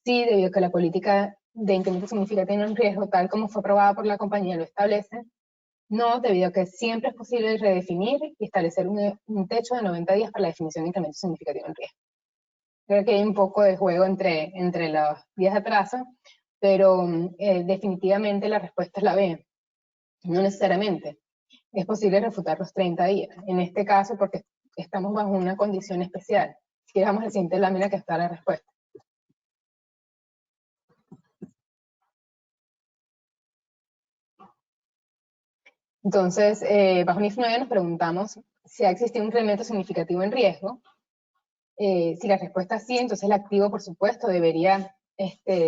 Speaker 2: Sí, debido a que la política de incremento significativo en riesgo, tal como fue aprobada por la compañía, lo establece. No, debido a que siempre es posible redefinir y establecer un techo de 90 días para la definición de incremento significativo en riesgo. Creo que hay un poco de juego entre los días de atraso, pero definitivamente la respuesta es la B. No necesariamente es posible refutar los 30 días. En este caso, porque estamos bajo una condición especial. Si vamos a la siguiente lámina que está la respuesta. Entonces, bajo NIF 9 nos preguntamos si ha existido un incremento significativo en riesgo. Si la respuesta es sí, entonces el activo, por supuesto, debería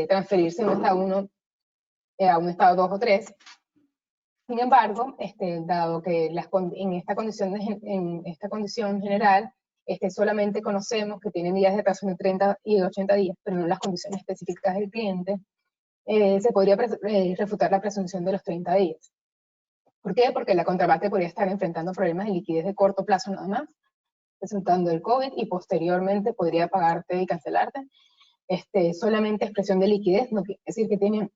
Speaker 2: transferirse de un estado 1 a un estado 2 o 3. Sin embargo, dado que en esta condición general, solamente conocemos que tienen días de plazo de 30 y 80 días, pero no las condiciones específicas del cliente, se podría refutar la presunción de los 30 días. ¿Por qué? Porque la contraparte podría estar enfrentando problemas de liquidez de corto plazo nada más, presentando el COVID, y posteriormente podría pagarte y cancelarte. Solamente expresión de liquidez, no quiere decir que tiene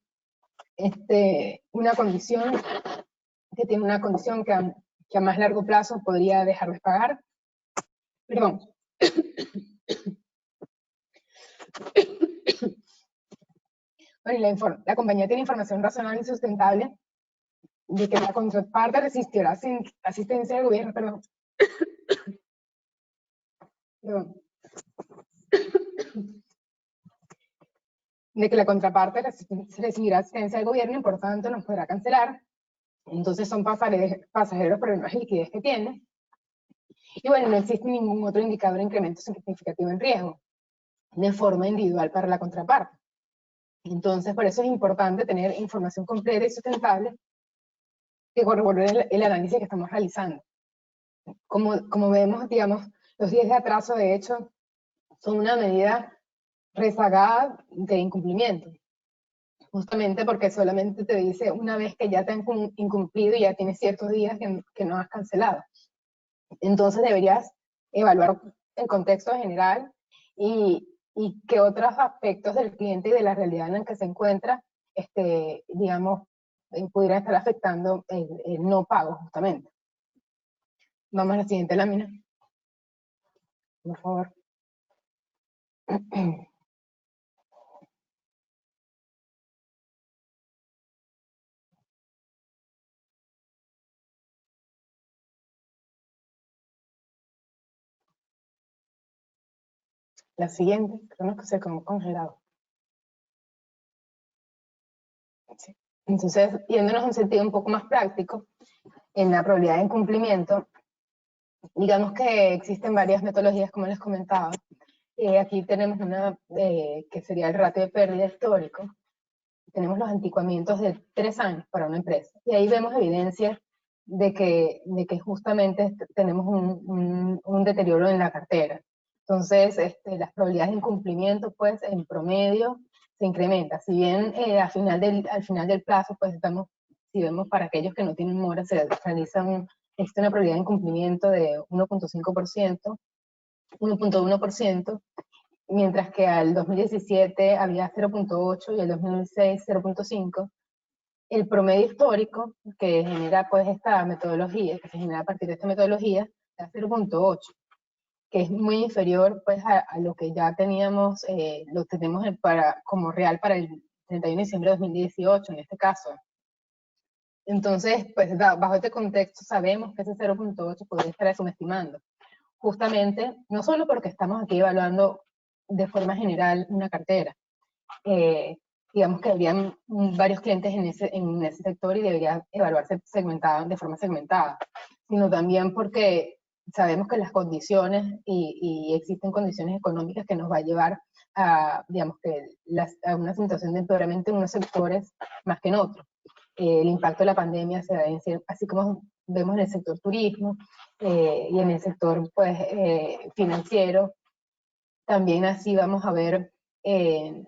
Speaker 2: una condición que a más largo plazo podría dejar de pagar. Perdón. Bueno, la compañía tiene información razonable y sustentable de que la contraparte resistirá sin asistencia del gobierno, perdón. De que la contraparte recibirá asistencia del gobierno y por tanto nos podrá cancelar. Entonces son pasajeros problemas de liquidez que tiene. Y bueno, no existe ningún otro indicador de incremento significativo en riesgo de forma individual para la contraparte. Entonces, por eso es importante tener información completa y sustentable que corrobore el análisis que estamos realizando. Como vemos, digamos, los días de atraso, de hecho, son una medida rezagada de incumplimiento. Justamente porque solamente te dice una vez que ya te han incumplido y ya tienes ciertos días que no has cancelado. Entonces deberías evaluar el contexto general y qué otros aspectos del cliente y de la realidad en la que se encuentra, digamos, pudieran estar afectando el no pago, justamente. Vamos a la siguiente lámina. Por favor. La siguiente, creo que se quedó congelado. Sí. Entonces, yéndonos en un sentido un poco más práctico, en la probabilidad de incumplimiento, digamos que existen varias metodologías, como les comentaba. Aquí tenemos una que sería el ratio de pérdida histórico. Tenemos los anticuamientos de 3 años para una empresa. Y ahí vemos evidencia de que justamente tenemos un deterioro en la cartera. Entonces, las probabilidades de incumplimiento, pues, en promedio, se incrementa. Si bien al final del plazo, pues, si vemos para aquellos que no tienen mora, existe una probabilidad de incumplimiento de 1.5%, 1.1%, mientras que al 2017 había 0.8 y al 2006 0.5. El promedio histórico que genera pues esta metodología, que se genera a partir de esta metodología, es 0.8, que es muy inferior pues a lo que ya teníamos, lo tenemos como real para el 31 de diciembre de 2018 en este caso. Entonces, pues bajo este contexto sabemos que ese 0.8 podría estar subestimando. Justamente, no solo porque estamos aquí evaluando de forma general una cartera. Digamos que habrían varios clientes en ese sector y debería evaluarse de forma segmentada, sino también porque sabemos que las condiciones y existen condiciones económicas que nos va a llevar a, digamos, a una situación de empeoramiento en unos sectores más que en otros. El impacto de la pandemia se da así como vemos en el sector turismo y en el sector pues, financiero. También así vamos a ver en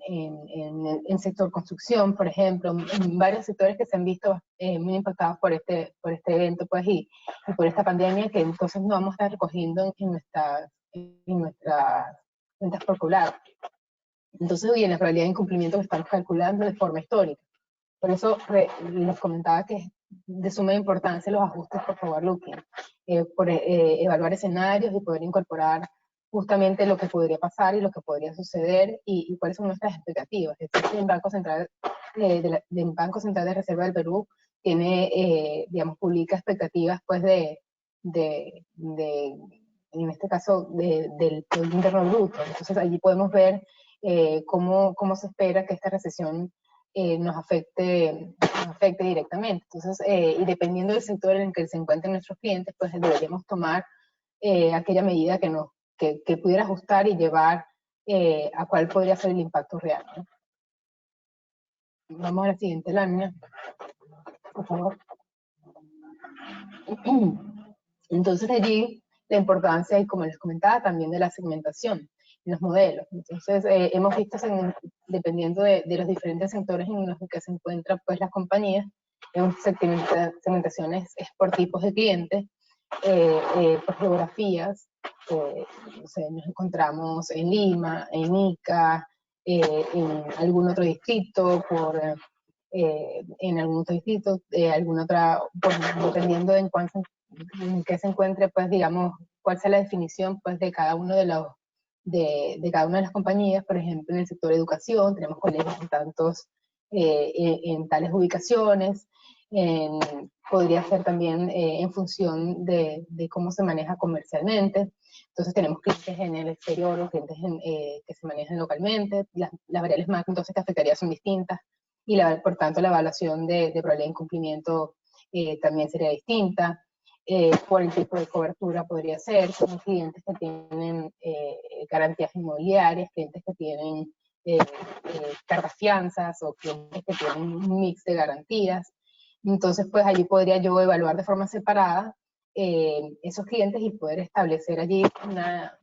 Speaker 2: el sector construcción, por ejemplo, en varios sectores que se han visto muy impactados por este evento pues, y por esta pandemia, que entonces no vamos a estar recogiendo en nuestras cuentas populares. Entonces, en la probabilidad de incumplimiento que estamos calculando de forma histórica. Por eso les comentaba que es de suma importancia los ajustes por forward-looking, por evaluar escenarios y poder incorporar justamente lo que podría pasar y lo que podría suceder y cuáles son nuestras expectativas. El Banco Central Banco Central de Reserva del Perú tiene, digamos, publica expectativas pues en este caso del Producto Interno Bruto. Entonces allí podemos ver cómo se espera que esta recesión nos afecte directamente. Entonces, y dependiendo del sector en el que se encuentren nuestros clientes, pues deberíamos tomar aquella medida que que pudiera ajustar y llevar a cuál podría ser el impacto real, ¿no? Vamos a la siguiente lámina, por favor. Entonces allí la importancia, y como les comentaba, también de la segmentación en los modelos. Entonces hemos visto, dependiendo de los diferentes sectores en los que se encuentran pues, las compañías, hemos segmentaciones por tipos de clientes, por geografías. No sé, nos encontramos en Lima, en Ica, en algún otro distrito, en algún otro distrito, alguna otra, dependiendo de en qué se encuentre, pues digamos, cuál sea la definición pues de cada uno de los de cada una de las compañías. Por ejemplo, en el sector de educación tenemos colegios en tales ubicaciones. Podría ser también en función de cómo se maneja comercialmente. Entonces tenemos clientes en el exterior o clientes que se manejan localmente. Las variables macro entonces que afectarían son distintas, y por tanto la evaluación de probabilidad de incumplimiento también sería distinta. Por el tipo de cobertura podría ser, son clientes que tienen garantías inmobiliarias, clientes que tienen cartas fianzas, o clientes que tienen un mix de garantías. Entonces, pues allí podría yo evaluar de forma separada esos clientes y poder establecer allí una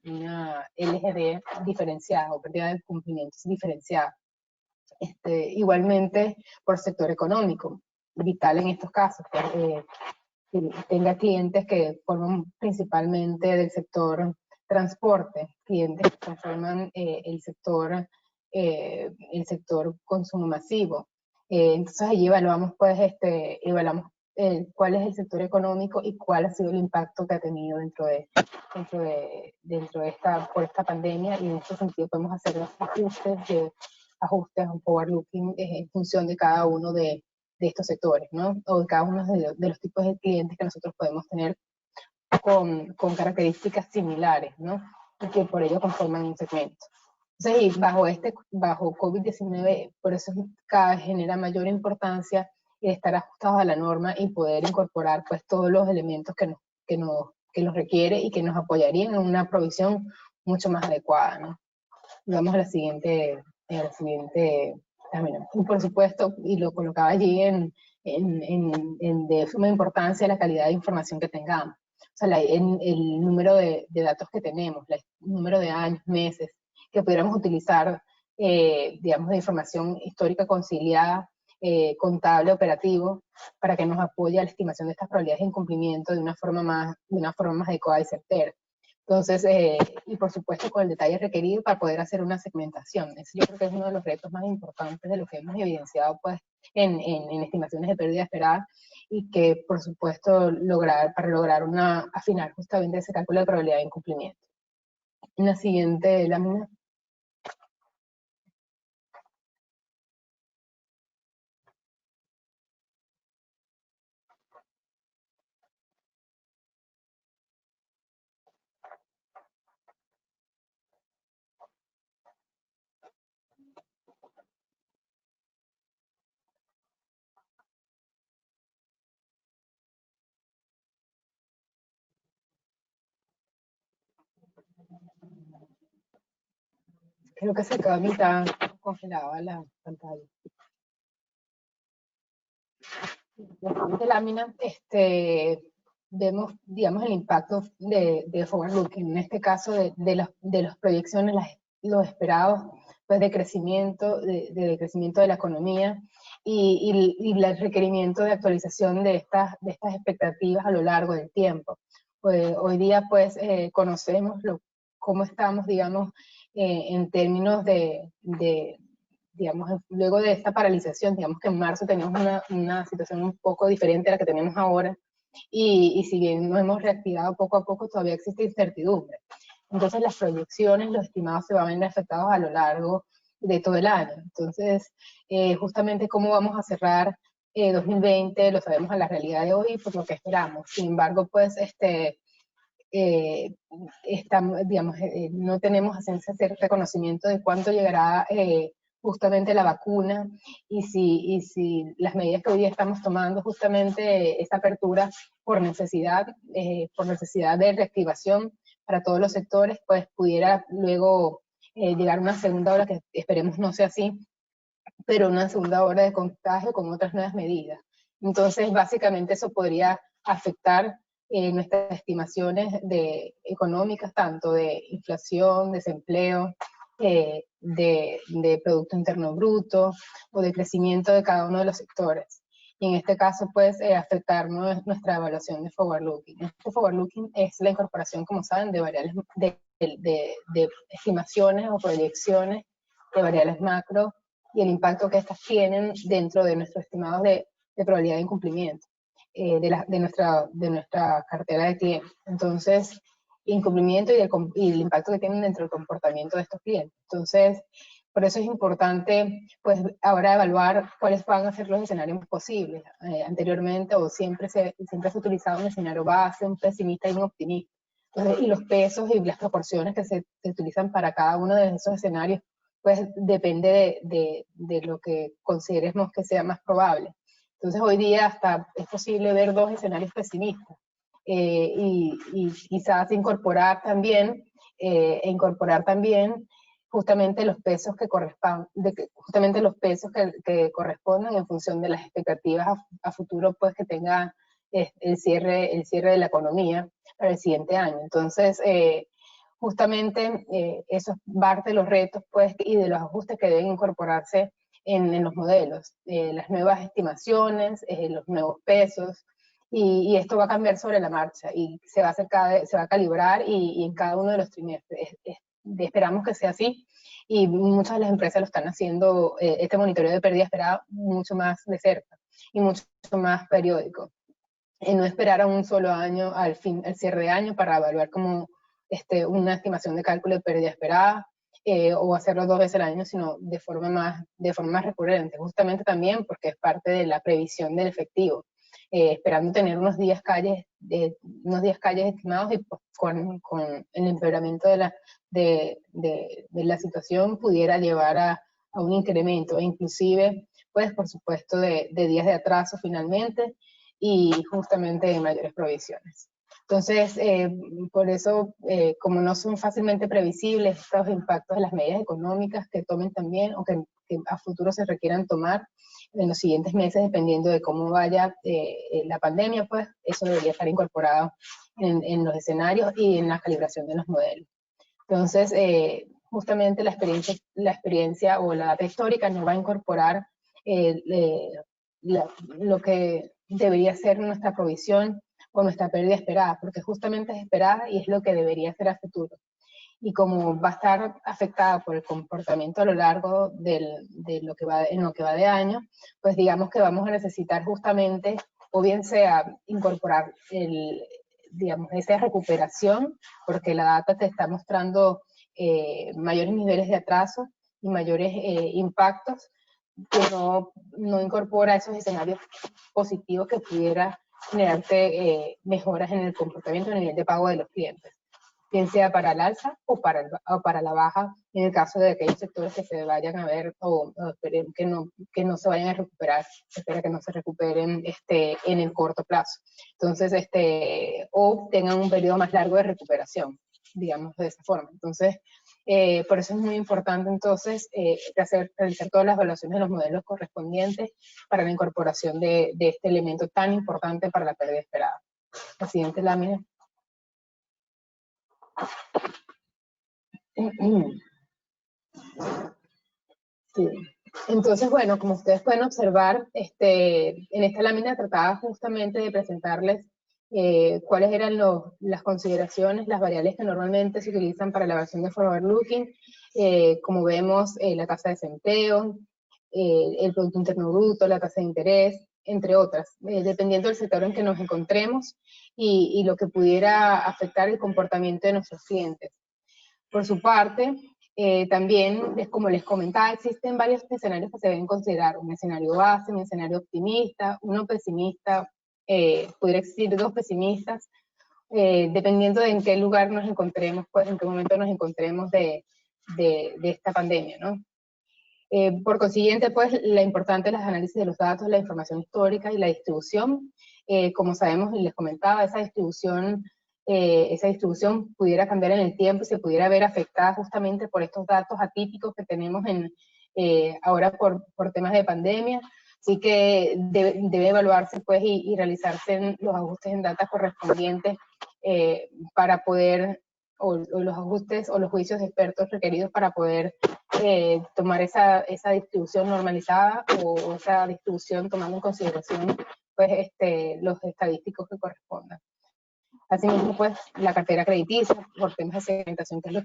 Speaker 2: LGD diferenciada, o pérdida de cumplimientos diferenciada. Igualmente, por sector económico, vital en estos casos, que tenga clientes que forman principalmente del sector transporte, clientes que conforman el sector consumo masivo. Entonces allí evaluamos, pues, cuál es el sector económico y cuál ha sido el impacto que ha tenido por esta pandemia, y en este sentido podemos hacer los ajustes, un forward-looking en función de cada uno de estos sectores, ¿no? O de cada uno de los tipos de clientes que nosotros podemos tener con características similares, ¿no? Y que por ello conforman un segmento. Entonces, y bajo COVID-19, por eso cada vez genera mayor importancia el estar ajustados a la norma y poder incorporar pues todos los elementos que nos requiere y que nos apoyarían en una provisión mucho más adecuada, ¿no? Y vamos a la siguiente y por supuesto, y lo colocaba allí de suma importancia, la calidad de información que tengamos. O sea, el número de datos que tenemos, el número de años, meses, que pudiéramos utilizar, digamos, de información histórica conciliada, contable, operativo, para que nos apoye a la estimación de estas probabilidades de incumplimiento de una forma más adecuada y certera. Entonces, y por supuesto con el detalle requerido para poder hacer una segmentación. Eso yo creo que es uno de los retos más importantes de lo que hemos evidenciado pues, en estimaciones de pérdida esperada, y que por supuesto para lograr afinar justamente ese cálculo de probabilidad de incumplimiento. En la siguiente lámina. Creo que se quedó a mitad congelada la pantalla. La siguiente lámina, vemos, digamos, el impacto de forward looking, en este caso de las proyecciones, los esperados pues, de crecimiento de la economía, y el requerimiento de actualización de estas expectativas a lo largo del tiempo. Pues, hoy día pues conocemos cómo estamos, digamos, en términos digamos, luego de esta paralización, digamos que en marzo teníamos una situación un poco diferente a la que tenemos ahora, y si bien nos hemos reactivado poco a poco, todavía existe incertidumbre. Entonces las proyecciones, los estimados se van a ver afectados a lo largo de todo el año. Entonces, justamente cómo vamos a cerrar 2020, lo sabemos a la realidad de hoy por lo que esperamos. Sin embargo, pues, digamos, no tenemos a ciencia cierta conocimiento de cuánto llegará justamente la vacuna, y si las medidas que hoy día estamos tomando, justamente esta apertura por necesidad de reactivación, para todos los sectores, pues pudiera luego llegar una segunda ola, que esperemos no sea así, pero una segunda ola de contagio con otras nuevas medidas. Entonces, básicamente eso podría afectar nuestras estimaciones económicas, tanto de inflación, desempleo, de Producto Interno Bruto o de crecimiento de cada uno de los sectores. Y en este caso, pues, afectar nuestra evaluación de forward-looking. Este forward-looking es la incorporación, como saben, de variables de estimaciones o proyecciones de variables macro y el impacto que estas tienen dentro de nuestros estimados de probabilidad de incumplimiento de nuestra cartera de clientes. Entonces, incumplimiento y el impacto que tienen dentro del comportamiento de estos clientes. Entonces, por eso es importante, pues, ahora evaluar cuáles van a ser los escenarios posibles. Anteriormente, o siempre se ha utilizado un escenario base, un pesimista y un optimista. Entonces, y los pesos y las proporciones que se utilizan para cada uno de esos escenarios, pues depende de lo que consideremos que sea más probable. Entonces hoy día hasta es posible ver dos escenarios pesimistas y quizás incorporar también justamente los pesos que correspondan en función de las expectativas a futuro, pues, que tenga el cierre de la economía para el siguiente año. Entonces, justamente eso es parte de los retos, pues, y de los ajustes que deben incorporarse en los modelos, las nuevas estimaciones, los nuevos pesos, y esto va a cambiar sobre la marcha y se va a calibrar y en cada uno de los trimestres. Esperamos que sea así, y muchas de las empresas lo están haciendo, este monitoreo de pérdida esperada mucho más de cerca y mucho más periódico. No esperar a un solo año, al cierre de año, para evaluar como una estimación de cálculo de pérdida esperada, o hacerlo 2 veces al año, sino de forma más recurrente, justamente también porque es parte de la previsión del efectivo, esperando tener unos días calles estimados, y pues, con el empeoramiento de la situación pudiera llevar a un incremento, e inclusive, pues, por supuesto, de días de atraso finalmente, y justamente de mayores provisiones. Entonces, por eso, como no son fácilmente previsibles estos impactos de las medidas económicas que tomen también, o que a futuro se requieran tomar en los siguientes meses, dependiendo de cómo vaya la pandemia, pues eso debería estar incorporado en los escenarios y en la calibración de los modelos. Entonces, justamente la experiencia o la data histórica nos va a incorporar lo que debería ser nuestra provisión o nuestra pérdida esperada, porque justamente es esperada y es lo que debería ser a futuro. Y como va a estar afectada por el comportamiento a lo largo en lo que va de año, pues digamos que vamos a necesitar justamente, o bien sea incorporar esa recuperación, porque la data te está mostrando mayores niveles de atraso y mayores impactos, que no incorpora esos escenarios positivos que pudiera generarte mejoras en el comportamiento, en el nivel de pago de los clientes, bien sea para el alza o para la baja, en el caso de aquellos sectores que se vayan a ver o que no se vayan a recuperar, espera que no se recuperen en el corto plazo. Entonces, o tengan un periodo más largo de recuperación, digamos de esa forma. Entonces, por eso es muy importante entonces realizar todas las evaluaciones de los modelos correspondientes para la incorporación de este elemento tan importante para la pérdida esperada. La siguiente lámina. Sí. Entonces, bueno, como ustedes pueden observar, en esta lámina trataba justamente de presentarles cuáles eran las consideraciones, las variables que normalmente se utilizan para la evaluación de forward looking, como vemos, la tasa de desempleo, el Producto Interno Bruto, la tasa de interés, entre otras, dependiendo del sector en que nos encontremos y lo que pudiera afectar el comportamiento de nuestros clientes. Por su parte, también, como les comentaba, existen varios escenarios que se deben considerar: un escenario base, un escenario optimista, uno pesimista, pudiera existir 2 pesimistas, dependiendo de en qué lugar nos encontremos, pues en qué momento nos encontremos de esta pandemia, ¿no? Por consiguiente, pues, la importante es el análisis de los datos, la información histórica y la distribución. Como sabemos y les comentaba, esa distribución esa distribución pudiera cambiar en el tiempo y se pudiera ver afectada justamente por estos datos atípicos que tenemos ahora por temas de pandemia. Así que debe evaluarse pues, y realizarse los ajustes en data correspondientes para poder, o los ajustes o los juicios de expertos requeridos para poder tomar esa distribución normalizada o esa distribución tomando en consideración pues, los estadísticos que correspondan. Asimismo, pues, la cartera crediticia, por temas de segmentación, que es lo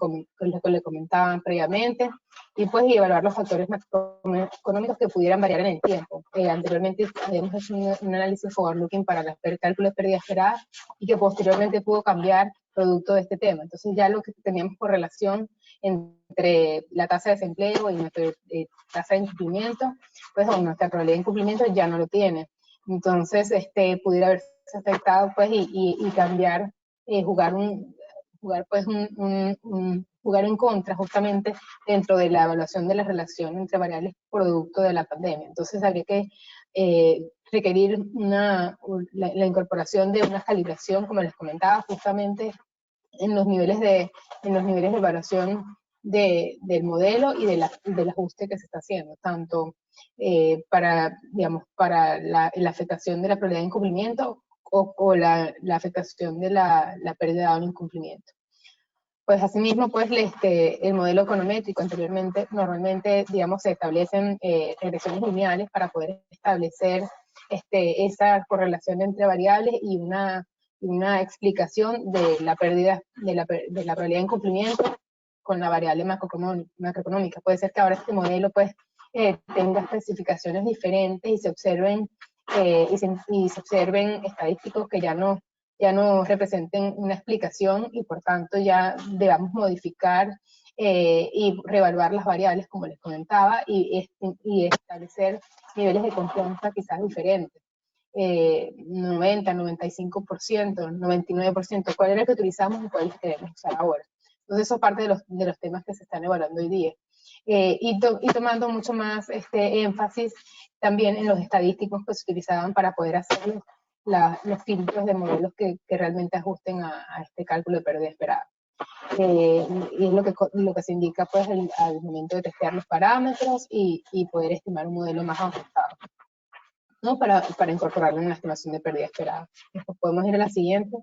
Speaker 2: que le comentaban previamente, y pues evaluar los factores macroeconómicos que pudieran variar en el tiempo. Anteriormente habíamos hecho un análisis forward-looking para el cálculo de pérdida esperada, y que posteriormente pudo cambiar producto de este tema. Entonces ya lo que teníamos por relación entre la tasa de desempleo y nuestra tasa de incumplimiento, pues o nuestra probabilidad de incumplimiento ya no lo tiene. Entonces, pudiera haberse afectado, pues, y cambiar, jugar en contra, justamente, dentro de la evaluación de la relación entre variables producto de la pandemia. Entonces, habría que requerir la incorporación de una calibración, como les comentaba, justamente en los niveles de evaluación del modelo y del ajuste que se está haciendo, tanto para la afectación de la probabilidad de incumplimiento o la afectación de la pérdida de un incumplimiento. Pues asimismo, pues el modelo econométrico anteriormente, normalmente, digamos, se establecen regresiones lineales para poder establecer esa correlación entre variables y una explicación de la pérdida, de la probabilidad de incumplimiento con la variable macroeconómica. Puede ser que ahora este modelo pues tenga especificaciones diferentes y se observen estadísticos que ya no representen una explicación y por tanto ya debamos modificar y reevaluar las variables, como les comentaba, y establecer niveles de confianza quizás diferentes. 90, 95%, 99%, cuál era el que utilizamos y cuál es el que queremos usar ahora. Entonces eso es parte de los temas que se están evaluando hoy día. Y tomando mucho más énfasis también en los estadísticos que se utilizaban para poder hacer los filtros de modelos que realmente ajusten a este cálculo de pérdida esperada. Y es lo que se indica pues al momento de testear los parámetros y poder estimar un modelo más ajustado, ¿no? Para incorporarlo en la estimación de pérdida esperada. Después podemos ir a la siguiente.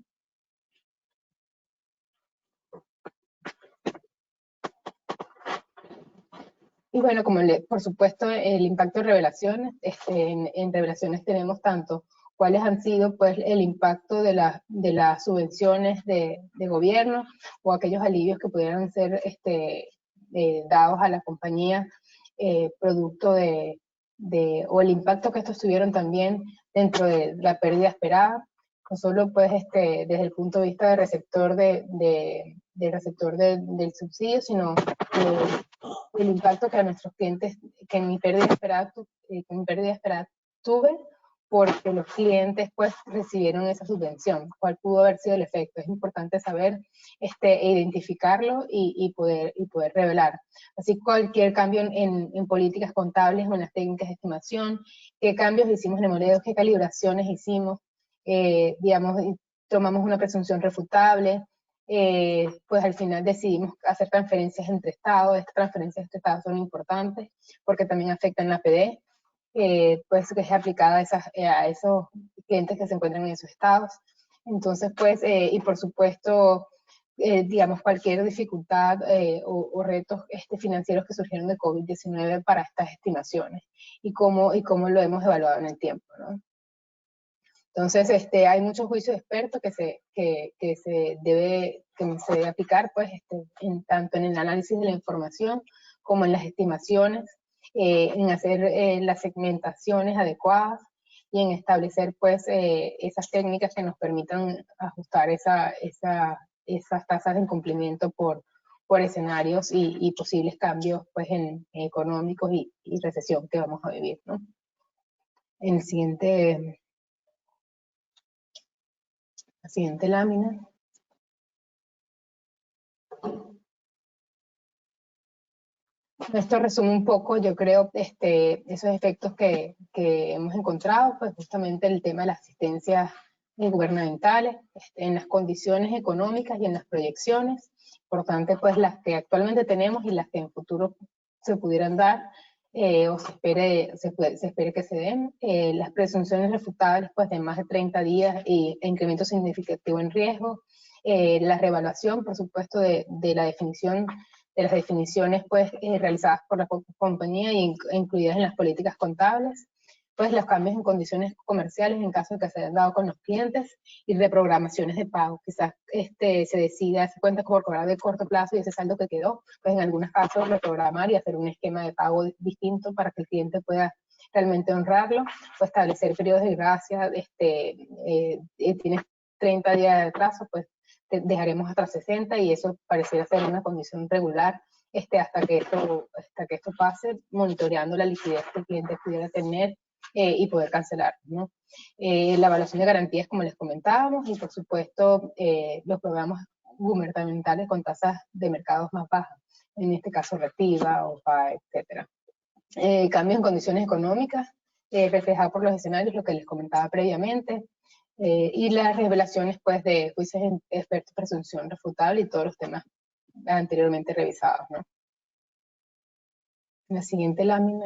Speaker 2: Y bueno, por supuesto, el impacto de revelaciones, en revelaciones tenemos tanto cuáles han sido pues el impacto de las subvenciones de gobierno o aquellos alivios que pudieran ser dados a la compañía producto o el impacto que estos tuvieron también dentro de la pérdida esperada, no solo pues desde el punto de vista del receptor del subsidio, sino el impacto que a nuestros clientes, que en mi pérdida esperada tuve, porque los clientes pues recibieron esa subvención. ¿Cuál pudo haber sido el efecto? Es importante saber identificarlo y poder revelar. Así cualquier cambio en políticas contables o en las técnicas de estimación, qué cambios hicimos en el modelo, qué calibraciones hicimos, digamos, tomamos una presunción refutable, pues al final decidimos hacer transferencias entre estados. Estas transferencias entre estados son importantes porque también afectan la PD, pues que es aplicada a esos clientes que se encuentran en esos estados. Entonces, pues, y por supuesto, digamos, cualquier dificultad o retos financieros que surgieron de COVID-19 para estas estimaciones y cómo lo hemos evaluado en el tiempo, ¿no? Entonces, hay muchos juicios de expertos que se debe aplicar, pues, tanto en el análisis de la información como en las estimaciones, en hacer las segmentaciones adecuadas y en establecer, pues, esas técnicas que nos permitan ajustar esas tasas de incumplimiento por escenarios y posibles cambios, pues, económicos y recesión que vamos a vivir, ¿no? En el la siguiente lámina. Esto resume un poco, yo creo, esos efectos que hemos encontrado, pues justamente el tema de la asistencia gubernamentales, en las condiciones económicas y en las proyecciones, importante pues las que actualmente tenemos y las que en futuro se pudieran dar, o se espere que se den, las presunciones refutables pues de más de 30 días e incremento significativo en riesgo, la reevaluación, por supuesto, de la definición, de las definiciones pues realizadas por la compañía e incluidas en las políticas contables, pues los cambios en condiciones comerciales en caso de que se hayan dado con los clientes y reprogramaciones de pago. Quizás se decida, se cuenta por cobrar de corto plazo y ese saldo que quedó, pues en algunos casos reprogramar y hacer un esquema de pago distinto para que el cliente pueda realmente honrarlo, o establecer periodos de gracia, tienes 30 días de atraso, pues dejaremos hasta 60 y eso pareciera ser una condición regular hasta que esto pase, monitoreando la liquidez que el cliente pudiera tener y poder cancelar, ¿no? La evaluación de garantías, como les comentábamos, y por supuesto los programas gubernamentales con tasas de mercados más bajas, en este caso Reactiva, OPA, etc. Cambios en condiciones económicas, reflejado por los escenarios, lo que les comentaba previamente, y las revelaciones pues, de juicios de expertos, presunción refutable y todos los temas anteriormente revisados, ¿no? En la siguiente lámina.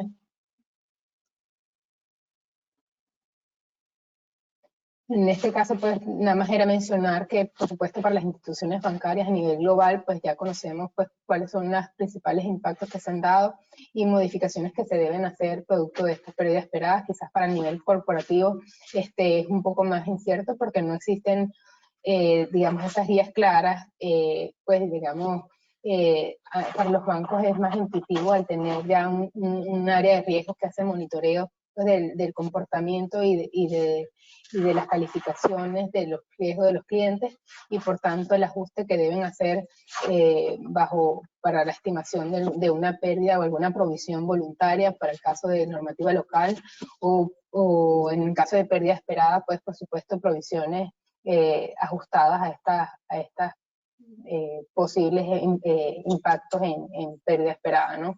Speaker 2: En este caso, pues, nada más era mencionar que, por supuesto, para las instituciones bancarias a nivel global, pues ya conocemos pues, cuáles son los principales impactos que se han dado y modificaciones que se deben hacer producto de estas pérdidas esperadas. Quizás para el nivel corporativo es un poco más incierto porque no existen, digamos, esas guías claras, pues, digamos, para los bancos es más intuitivo al tener ya un área de riesgo que hace monitoreo pues, del comportamiento y de las calificaciones de los riesgos de los clientes y por tanto el ajuste que deben hacer para la estimación de una pérdida o alguna provisión voluntaria para el caso de normativa local o en el caso de pérdida esperada, pues por supuesto provisiones ajustadas a estas posibles impactos en pérdida esperada, ¿no?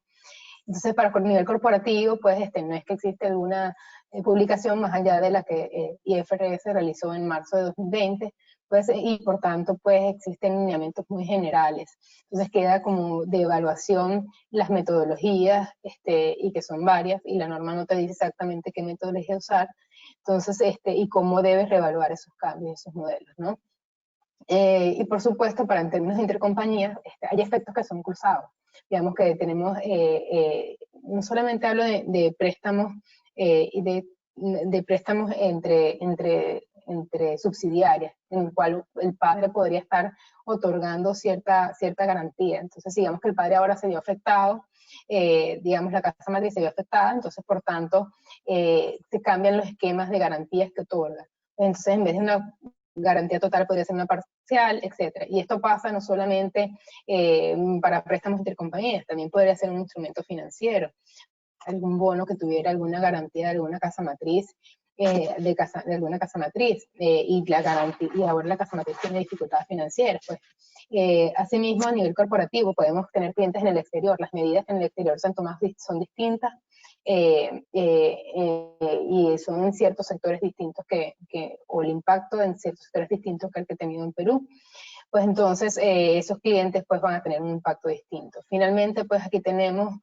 Speaker 2: Entonces, para el nivel corporativo, pues no es que existe alguna publicación más allá de la que IFRS realizó en marzo de 2020, pues, y por tanto, pues existen lineamientos muy generales. Entonces, queda como de evaluación las metodologías, y que son varias, y la norma no te dice exactamente qué metodología usar, entonces, y cómo debes reevaluar esos cambios, esos modelos, ¿no? Y por supuesto, para en términos de intercompañías, hay efectos que son cruzados. Digamos que tenemos, no solamente hablo de préstamos y de préstamos entre subsidiarias, en el cual el padre podría estar otorgando cierta garantía. Entonces, digamos que el padre ahora se vio afectado, digamos la casa matriz se vio afectada, entonces por tanto se cambian los esquemas de garantías que otorga. Entonces, en vez de una garantía total podría ser una parcial, etc. Y esto pasa no solamente para préstamos intercompañías, también podría ser un instrumento financiero, algún bono que tuviera alguna garantía de alguna casa matriz, de alguna casa matriz, y la garantía, y ahora la casa matriz tiene dificultades financieras, pues. Asimismo, a nivel corporativo, podemos tener clientes en el exterior, las medidas en el exterior son distintas, y son en ciertos sectores distintos o el impacto en ciertos sectores distintos que el que he tenido en Perú, pues entonces esos clientes pues van a tener un impacto distinto. Finalmente, pues aquí tenemos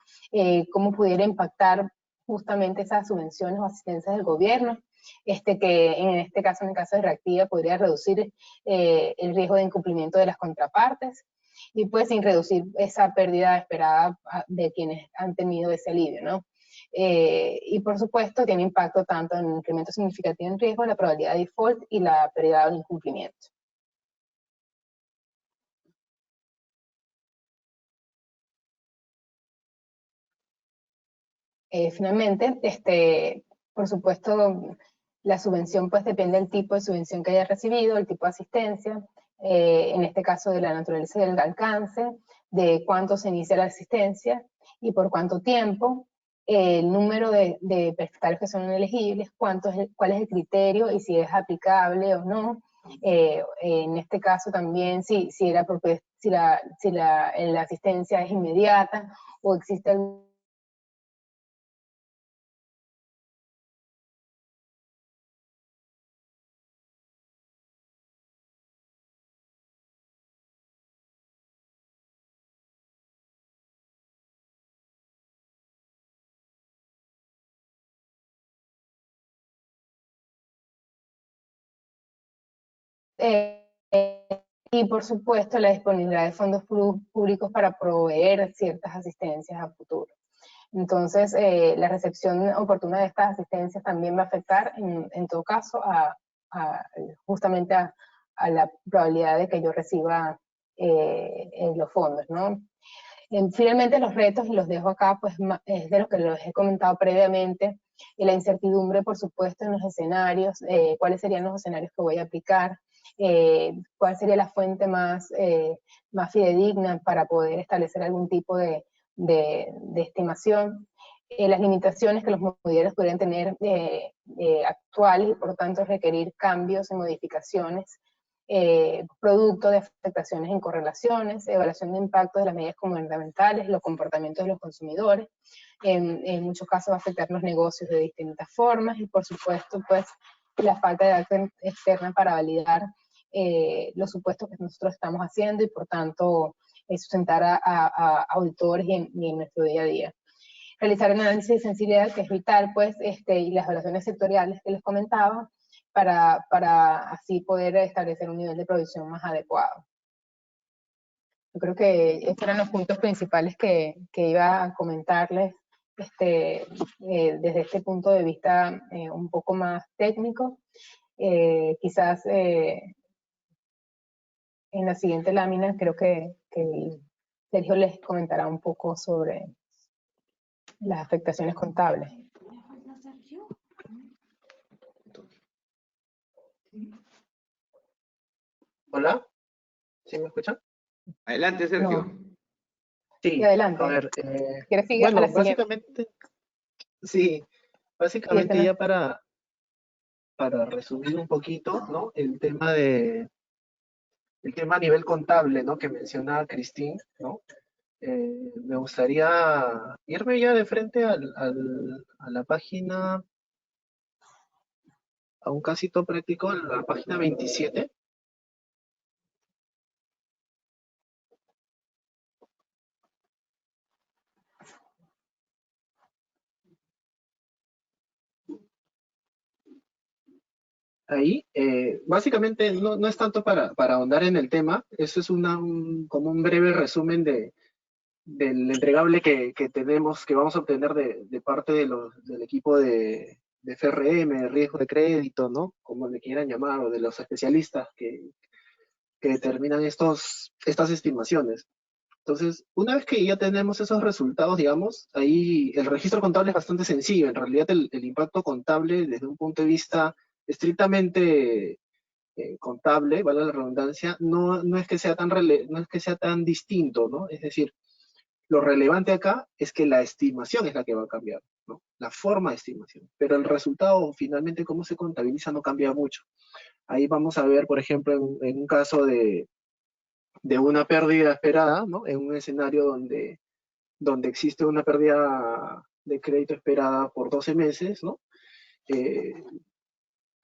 Speaker 2: cómo pudiera impactar justamente esas subvenciones o asistencias del gobierno, que en este caso, en el caso de Reactiva, podría reducir el riesgo de incumplimiento de las contrapartes, y pues sin reducir esa pérdida esperada de quienes han tenido ese alivio, ¿no? Y por supuesto tiene impacto tanto en el incremento significativo en riesgo, la probabilidad de default y la pérdida del incumplimiento. Finalmente, por supuesto, la subvención pues depende del tipo de subvención que haya recibido, el tipo de asistencia, en este caso de la naturaleza del alcance, de cuánto se inicia la asistencia y por cuánto tiempo, el número de prestatarios que son elegibles, cuál es el criterio y si es aplicable o no. En este caso también si la asistencia es inmediata o existe algún y por supuesto la disponibilidad de fondos públicos para proveer ciertas asistencias a futuro. Entonces, la recepción oportuna de estas asistencias también va a afectar, en todo caso, justamente a la probabilidad de que yo reciba los fondos, ¿no? Finalmente, los retos, y los dejo acá, pues es de lo que les he comentado previamente, y la incertidumbre, por supuesto, en los escenarios, cuáles serían los escenarios que voy a aplicar, cuál sería la fuente más fidedigna para poder establecer algún tipo de estimación, las limitaciones que los modelos podrían tener actuales y por lo tanto requerir cambios y modificaciones, producto de afectaciones en correlaciones, evaluación de impactos de las medidas gubernamentales, los comportamientos de los consumidores, en muchos casos va a afectar los negocios de distintas formas, y por supuesto pues la falta de data externa para validar los supuestos que nosotros estamos haciendo y por tanto sustentar a auditores y en nuestro día a día. Realizar un análisis de sensibilidad, que es vital, pues, y las evaluaciones sectoriales que les comentaba, para así poder establecer un nivel de provisión más adecuado. Yo creo que estos eran los puntos principales que iba a comentarles desde este punto de vista un poco más técnico. Quizás en la siguiente lámina creo que Sergio les comentará un poco sobre las afectaciones contables.
Speaker 3: Hola, ¿sí me escuchan?
Speaker 1: Adelante, Sergio.
Speaker 2: No.
Speaker 3: Sí,
Speaker 2: Y adelante.
Speaker 3: a ver,
Speaker 2: ¿Quieres seguir a
Speaker 3: bueno,
Speaker 2: la siguiente?
Speaker 3: básicamente, sí, básicamente ya para resumir un poquito, ¿no? El tema a nivel contable, ¿no? Que mencionaba Cristín, ¿no? Me gustaría irme ya de frente a la página, a un casito práctico, a la página 27. Ahí, básicamente no es tanto para ahondar en el tema, eso es como un breve resumen del entregable que tenemos, que vamos a obtener de parte del equipo de FRM, de riesgo de crédito, ¿no? Como le quieran llamar, o de los especialistas que determinan estas estimaciones. Entonces, una vez que ya tenemos esos resultados, digamos, ahí el registro contable es bastante sencillo. En realidad, el impacto contable, desde un punto de vista estrictamente contable, vale la redundancia, no es que sea no es que sea tan distinto, ¿no? Es decir, lo relevante acá es que la estimación es la que va a cambiar, ¿no? La forma de estimación. Pero el resultado, finalmente, cómo se contabiliza, no cambia mucho. Ahí vamos a ver, por ejemplo, en un caso de una pérdida esperada, ¿no? En un escenario donde existe una pérdida de crédito esperada por 12 meses, ¿no?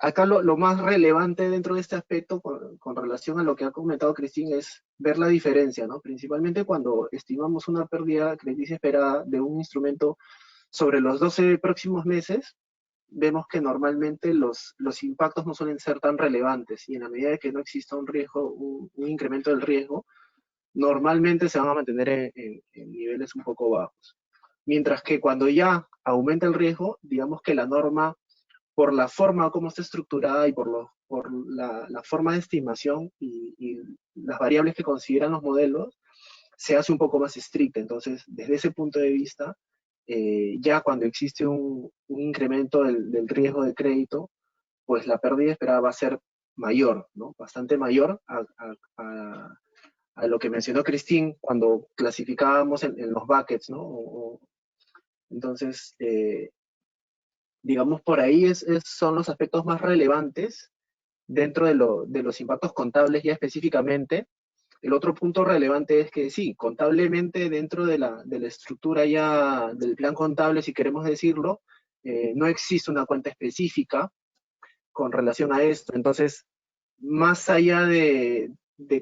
Speaker 3: Acá lo más relevante dentro de este aspecto con relación a lo que ha comentado Cristín es ver la diferencia, ¿no? Principalmente cuando estimamos una pérdida crediticia esperada de un instrumento sobre los 12 próximos meses, vemos que normalmente los impactos no suelen ser tan relevantes, y en la medida de que no exista un riesgo, un incremento del riesgo, normalmente se van a mantener en niveles un poco bajos. Mientras que cuando ya aumenta el riesgo, digamos que la norma, por la forma como está estructurada y por la forma de estimación y las variables que consideran los modelos, se hace un poco más estricta. Entonces, desde ese punto de vista, ya cuando existe un incremento del riesgo de crédito, pues la pérdida esperada va a ser mayor, ¿no? Bastante mayor a lo que mencionó Cristín cuando clasificábamos en los buckets, ¿no? Entonces, digamos, por ahí son los aspectos más relevantes dentro de los impactos contables ya específicamente. El otro punto relevante es que sí, contablemente dentro de la estructura ya del plan contable, si queremos decirlo, no existe una cuenta específica con relación a esto. Entonces, más allá de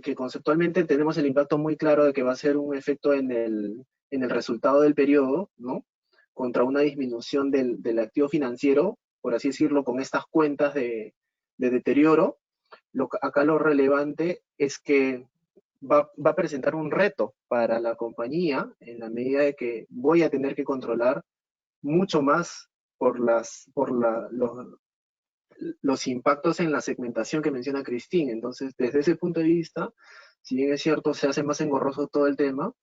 Speaker 3: que conceptualmente tenemos el impacto muy claro de que va a ser un efecto en el resultado del periodo, ¿no? Contra una disminución del activo financiero, por así decirlo, con estas cuentas de deterioro, Acá lo relevante es que va a presentar un reto para la compañía en la medida de que voy a tener que controlar mucho más los impactos en la segmentación que menciona Christine. Entonces, desde ese punto de vista, si bien es cierto, se hace más engorroso todo el tema,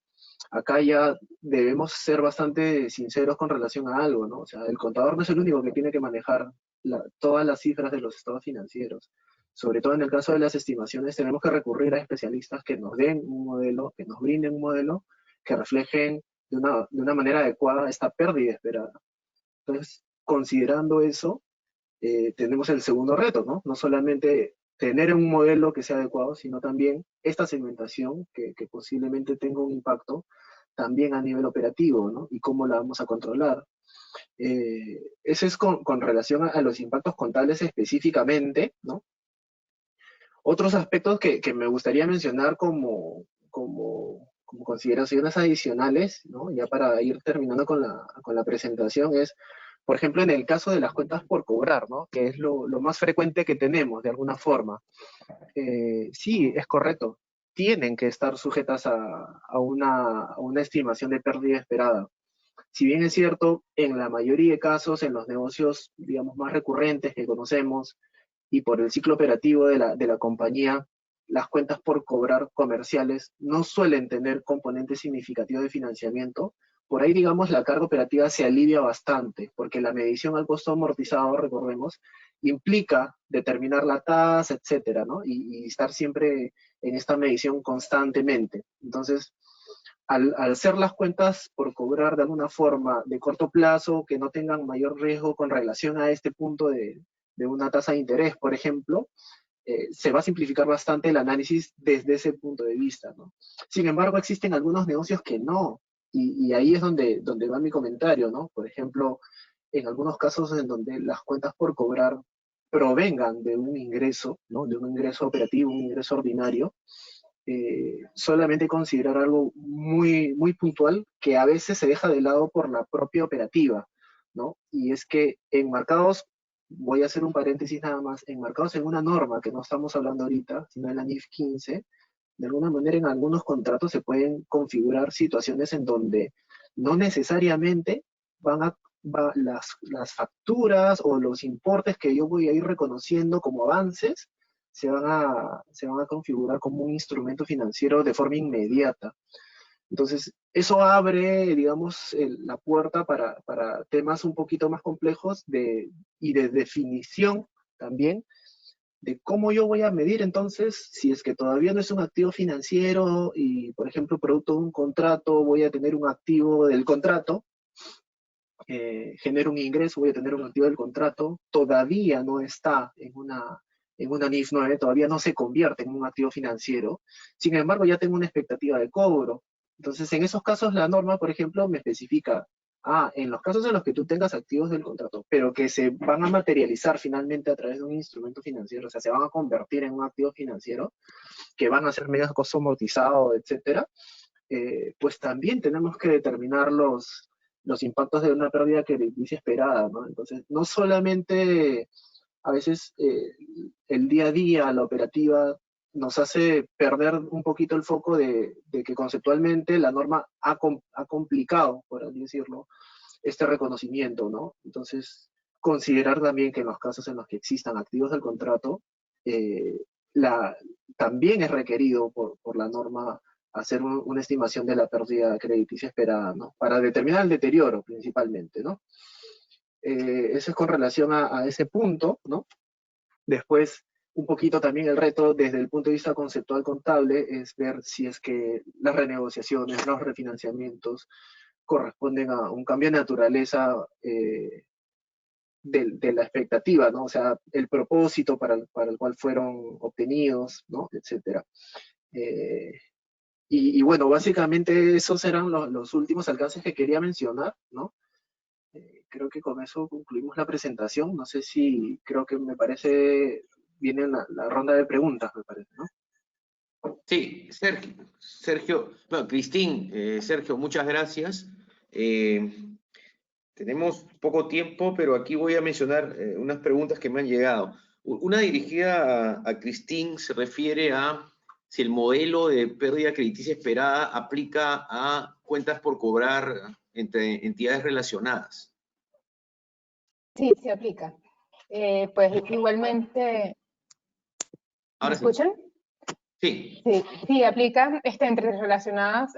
Speaker 3: acá ya debemos ser bastante sinceros con relación a algo, ¿no? O sea, el contador no es el único que tiene que manejar todas las cifras de los estados financieros. Sobre todo en el caso de las estimaciones, tenemos que recurrir a especialistas que nos den un modelo, que nos brinden un modelo que reflejen de una manera adecuada esta pérdida esperada. Entonces, considerando eso, tenemos el segundo reto, ¿no? No solamente tener un modelo que sea adecuado, sino también esta segmentación que posiblemente tenga un impacto también a nivel operativo, ¿no? Y cómo la vamos a controlar. Eso es con relación a los impactos contables específicamente, ¿no? Otros aspectos que me gustaría mencionar como consideraciones adicionales, ¿no? Ya para ir terminando con la presentación es, por ejemplo, en el caso de las cuentas por cobrar, ¿no? Que es lo más frecuente que tenemos, de alguna forma. Sí, es correcto. Tienen que estar sujetas a una estimación de pérdida esperada. Si bien es cierto, en la mayoría de casos, en los negocios, digamos, más recurrentes que conocemos, y por el ciclo operativo de la compañía, las cuentas por cobrar comerciales no suelen tener componentes significativos de financiamiento. Por ahí, digamos, la carga operativa se alivia bastante, porque la medición al costo amortizado, recordemos, implica determinar la tasa, etcétera, ¿no? Y estar siempre en esta medición constantemente. Entonces, al ser las cuentas por cobrar de alguna forma de corto plazo, que no tengan mayor riesgo con relación a este punto de una tasa de interés, por ejemplo, se va a simplificar bastante el análisis desde ese punto de vista, ¿no? Sin embargo, existen algunos negocios que no, y ahí es donde va mi comentario, ¿no? Por ejemplo, en algunos casos en donde las cuentas por cobrar provengan de un ingreso, ¿no? De un ingreso operativo, un ingreso ordinario, solamente considerar algo muy, muy puntual que a veces se deja de lado por la propia operativa, ¿no? Y es que enmarcados, voy a hacer un paréntesis nada más, enmarcados en una norma que no estamos hablando ahorita, sino en la NIF 15, de alguna manera en algunos contratos se pueden configurar situaciones en donde no necesariamente las facturas o los importes que yo voy a ir reconociendo como avances se van a configurar como un instrumento financiero de forma inmediata. Entonces, eso abre, digamos, la puerta para temas un poquito más complejos y de definición también de cómo yo voy a medir entonces si es que todavía no es un activo financiero y, por ejemplo, producto de un contrato, voy a tener un activo del contrato, genero un ingreso, voy a tener un activo del contrato, todavía no está en una NIF 9, todavía no se convierte en un activo financiero, sin embargo ya tengo una expectativa de cobro. Entonces, en esos casos la norma, por ejemplo, me especifica, en los casos en los que tú tengas activos del contrato, pero que se van a materializar finalmente a través de un instrumento financiero, o sea, se van a convertir en un activo financiero, que van a ser medidas de costo amortizado, etcétera, pues también tenemos que determinar los impactos de una pérdida crediticia esperada, ¿no? Entonces, no solamente a veces el día a día, la operativa, nos hace perder un poquito el foco de que conceptualmente la norma ha complicado, por así decirlo, este reconocimiento, ¿no? Entonces, considerar también que en los casos en los que existan activos del contrato, también es requerido por la norma hacer una estimación de la pérdida crediticia esperada, ¿no? Para determinar el deterioro principalmente, ¿no? Eso es con relación a ese punto, ¿no? Después, un poquito también el reto desde el punto de vista conceptual contable es ver si es que las renegociaciones, los refinanciamientos corresponden a un cambio de naturaleza de la expectativa, ¿no? O sea, el propósito para el cual fueron obtenidos, ¿no? Etcétera. Y bueno, básicamente esos eran los últimos alcances que quería mencionar, ¿no? Creo que con eso concluimos la presentación. No sé si, creo que me parece, viene la ronda de preguntas, me parece, ¿no?
Speaker 1: Sí, Sergio, bueno, Cristín, Sergio, muchas gracias. Tenemos poco tiempo, pero aquí voy a mencionar unas preguntas que me han llegado. Una dirigida a Christine se refiere a si el modelo de pérdida crediticia esperada aplica a cuentas por cobrar entre entidades relacionadas.
Speaker 2: Sí, se aplica. Pues igualmente, ¿me
Speaker 1: Ahora sí.
Speaker 2: escuchan?
Speaker 1: Sí.
Speaker 2: Sí, aplica entre relacionadas,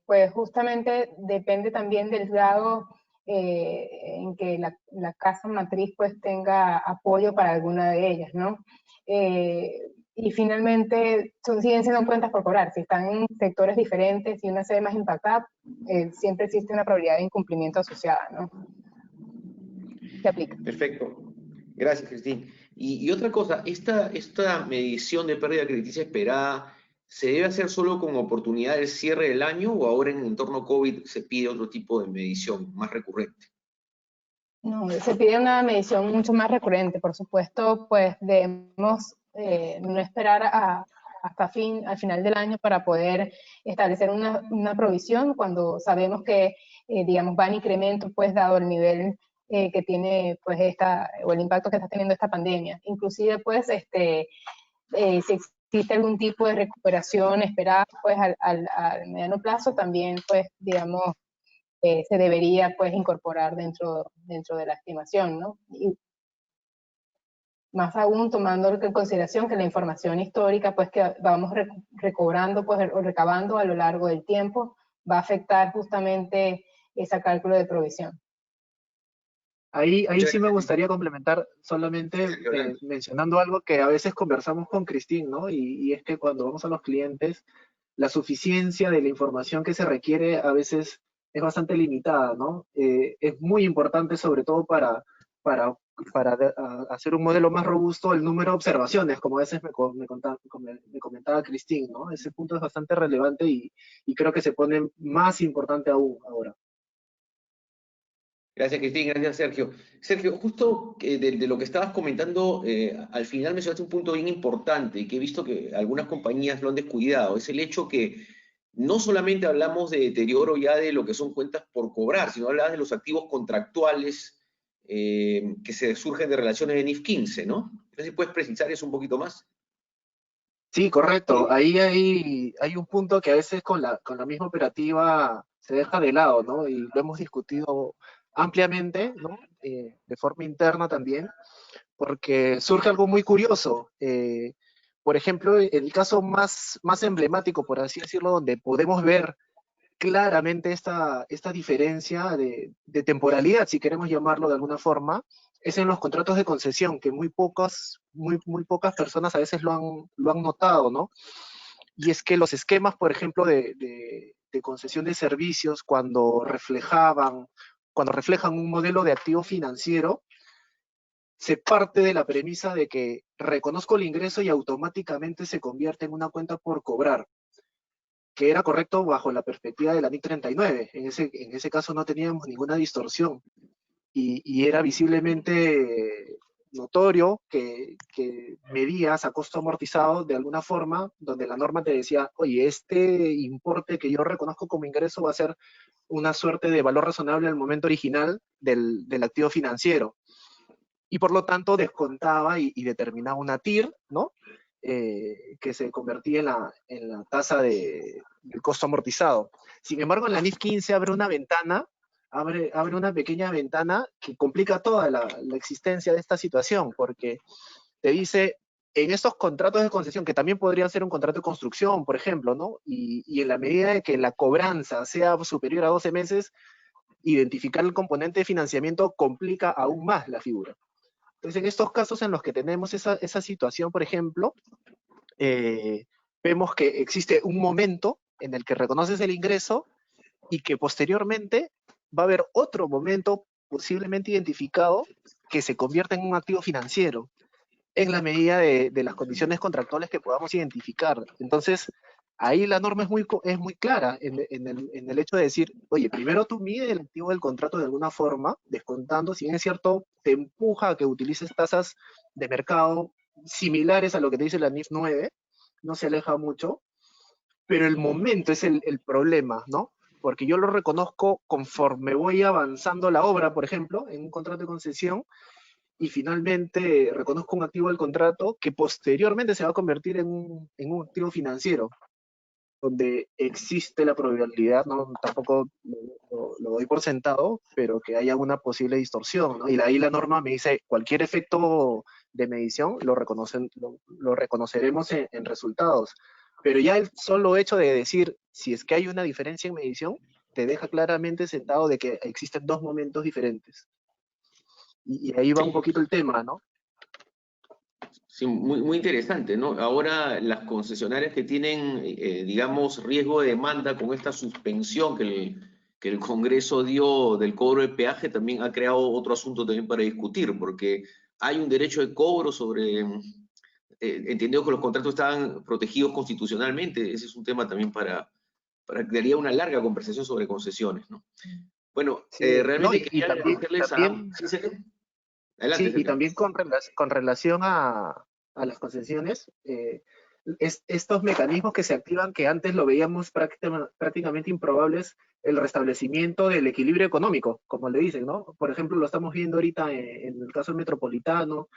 Speaker 2: pues justamente depende también del grado en que la casa matriz pues tenga apoyo para alguna de ellas, ¿no? Y finalmente siguen siendo cuentas por cobrar. Si están en sectores diferentes y una se ve más impactada, siempre existe una probabilidad de incumplimiento asociada, ¿no? Se aplica.
Speaker 1: Perfecto. Gracias, Cristín. Y otra cosa, esta medición de pérdida crediticia esperada, ¿se debe hacer solo con oportunidad del cierre del año o ahora en el entorno COVID se pide otro tipo de medición más recurrente?
Speaker 2: No, se pide una medición mucho más recurrente. Por supuesto, pues debemos no esperar hasta al final del año para poder establecer una provisión cuando sabemos que, digamos, va en incremento, pues dado el nivel que tiene, pues, o el impacto que está teniendo esta pandemia. Inclusive, pues, si existe algún tipo de recuperación esperada, pues, al mediano plazo, también, pues, digamos, se debería pues incorporar dentro de la estimación, ¿no? Y más aún tomando en consideración que la información histórica pues que vamos recobrando pues, o recabando a lo largo del tiempo va a afectar justamente ese cálculo de provisión.
Speaker 3: Ahí sí me gustaría complementar solamente mencionando algo que a veces conversamos con Cristín, ¿no? Y es que cuando vamos a los clientes, la suficiencia de la información que se requiere a veces es bastante limitada, ¿no? Es muy importante, sobre todo para hacer un modelo más robusto, el número de observaciones, como a veces me comentaba Cristín, ¿no? Ese punto es bastante relevante y creo que se pone más importante aún ahora.
Speaker 1: Gracias, Cristín. Gracias, Sergio. Sergio, justo de lo que estabas comentando, al final mencionaste un punto bien importante y que he visto que algunas compañías lo han descuidado. Es el hecho que no solamente hablamos de deterioro ya de lo que son cuentas por cobrar, sino hablabas de los activos contractuales que se surgen de relaciones de NIF 15, ¿no? No sé si puedes precisar eso un poquito más.
Speaker 3: Sí, correcto. Ahí hay un punto que a veces con la misma operativa se deja de lado, ¿no? Y lo hemos discutido ampliamente, ¿no? De forma interna también, porque surge algo muy curioso. Por ejemplo, el caso más emblemático, por así decirlo, donde podemos ver claramente esta diferencia de temporalidad, si queremos llamarlo de alguna forma, es en los contratos de concesión, que muy pocas personas a veces lo han notado, ¿no? Y es que los esquemas, por ejemplo, de concesión de servicios, cuando reflejan un modelo de activo financiero, se parte de la premisa de que reconozco el ingreso y automáticamente se convierte en una cuenta por cobrar, que era correcto bajo la perspectiva de la NIC 39. En ese caso no teníamos ninguna distorsión y era visiblemente notorio que medías a costo amortizado de alguna forma, donde la norma te decía, oye, este importe que yo reconozco como ingreso va a ser una suerte de valor razonable al momento original del activo financiero. Y por lo tanto descontaba y determinaba una TIR, ¿no? Que se convertía en la tasa del costo amortizado. Sin embargo, en la NIF 15 abre una ventana, abre una pequeña ventana que complica toda la existencia de esta situación, porque te dice, en estos contratos de concesión, que también podrían ser un contrato de construcción, por ejemplo, ¿no? Y en la medida de que la cobranza sea superior a 12 meses, identificar el componente de financiamiento complica aún más la figura. Entonces, en estos casos en los que tenemos esa situación, por ejemplo, vemos que existe un momento en el que reconoces el ingreso y que posteriormente va a haber otro momento posiblemente identificado que se convierta en un activo financiero en la medida de las condiciones contractuales que podamos identificar. Entonces, ahí la norma es muy clara en el hecho de decir, oye, primero tú mides el activo del contrato de alguna forma, descontando, si bien es cierto, te empuja a que utilices tasas de mercado similares a lo que te dice la NIF 9, no se aleja mucho, pero el momento es el problema, ¿no? Porque yo lo reconozco conforme voy avanzando la obra, por ejemplo, en un contrato de concesión, y finalmente reconozco un activo del contrato que posteriormente se va a convertir en un activo financiero, donde existe la probabilidad, no, tampoco lo doy por sentado, pero que haya una posible distorsión, ¿no? Y ahí la norma me dice, cualquier efecto de medición lo reconoceremos en resultados. Pero ya el solo hecho de decir, si es que hay una diferencia en medición, te deja claramente sentado de que existen dos momentos diferentes. Y ahí va un poquito el tema, ¿no?
Speaker 1: Sí, muy interesante, ¿no? Ahora las concesionarias que tienen, digamos, riesgo de demanda con esta suspensión que el Congreso dio del cobro de peaje, también ha creado otro asunto también para discutir, porque hay un derecho de cobro sobre, entendido que los contratos estaban protegidos constitucionalmente, ese es un tema también para que daría una larga conversación sobre concesiones, ¿no? Bueno,
Speaker 3: Sí, no,
Speaker 1: realmente
Speaker 3: y
Speaker 1: quería agradecerles a ambos.
Speaker 3: también
Speaker 1: ¿Sí, Sergio? Adelante,
Speaker 3: sí, y
Speaker 1: Sergio.
Speaker 3: también con relación a las concesiones, estos mecanismos que se activan, que antes lo veíamos prácticamente improbables, el restablecimiento del equilibrio económico, como le dicen, ¿no? Por ejemplo, lo estamos viendo ahorita en el caso metropolitano,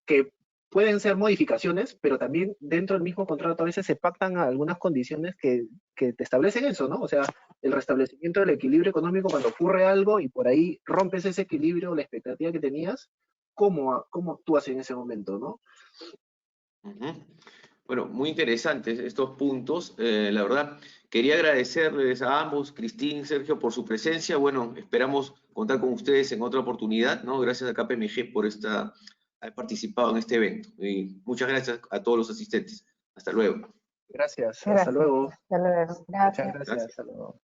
Speaker 3: que pueden ser modificaciones, pero también dentro del mismo contrato a veces se pactan algunas condiciones que te establecen eso, ¿no? O sea, el restablecimiento del equilibrio económico cuando ocurre algo y por ahí rompes ese equilibrio, la expectativa que tenías, ¿cómo actúas en ese momento, no?
Speaker 1: Ujú. Bueno, muy interesantes estos puntos. La verdad, quería agradecerles a ambos, Cristín, Sergio, por su presencia. Bueno, esperamos contar con ustedes en otra oportunidad, ¿no? Gracias a KPMG por haber participado en este evento. Y muchas gracias a todos los asistentes. Hasta luego.
Speaker 3: Gracias, hasta
Speaker 2: Gracias.
Speaker 3: luego.
Speaker 2: Hasta luego.
Speaker 3: Muchas
Speaker 2: Gracias.
Speaker 3: gracias,
Speaker 1: Gracias.
Speaker 3: hasta luego.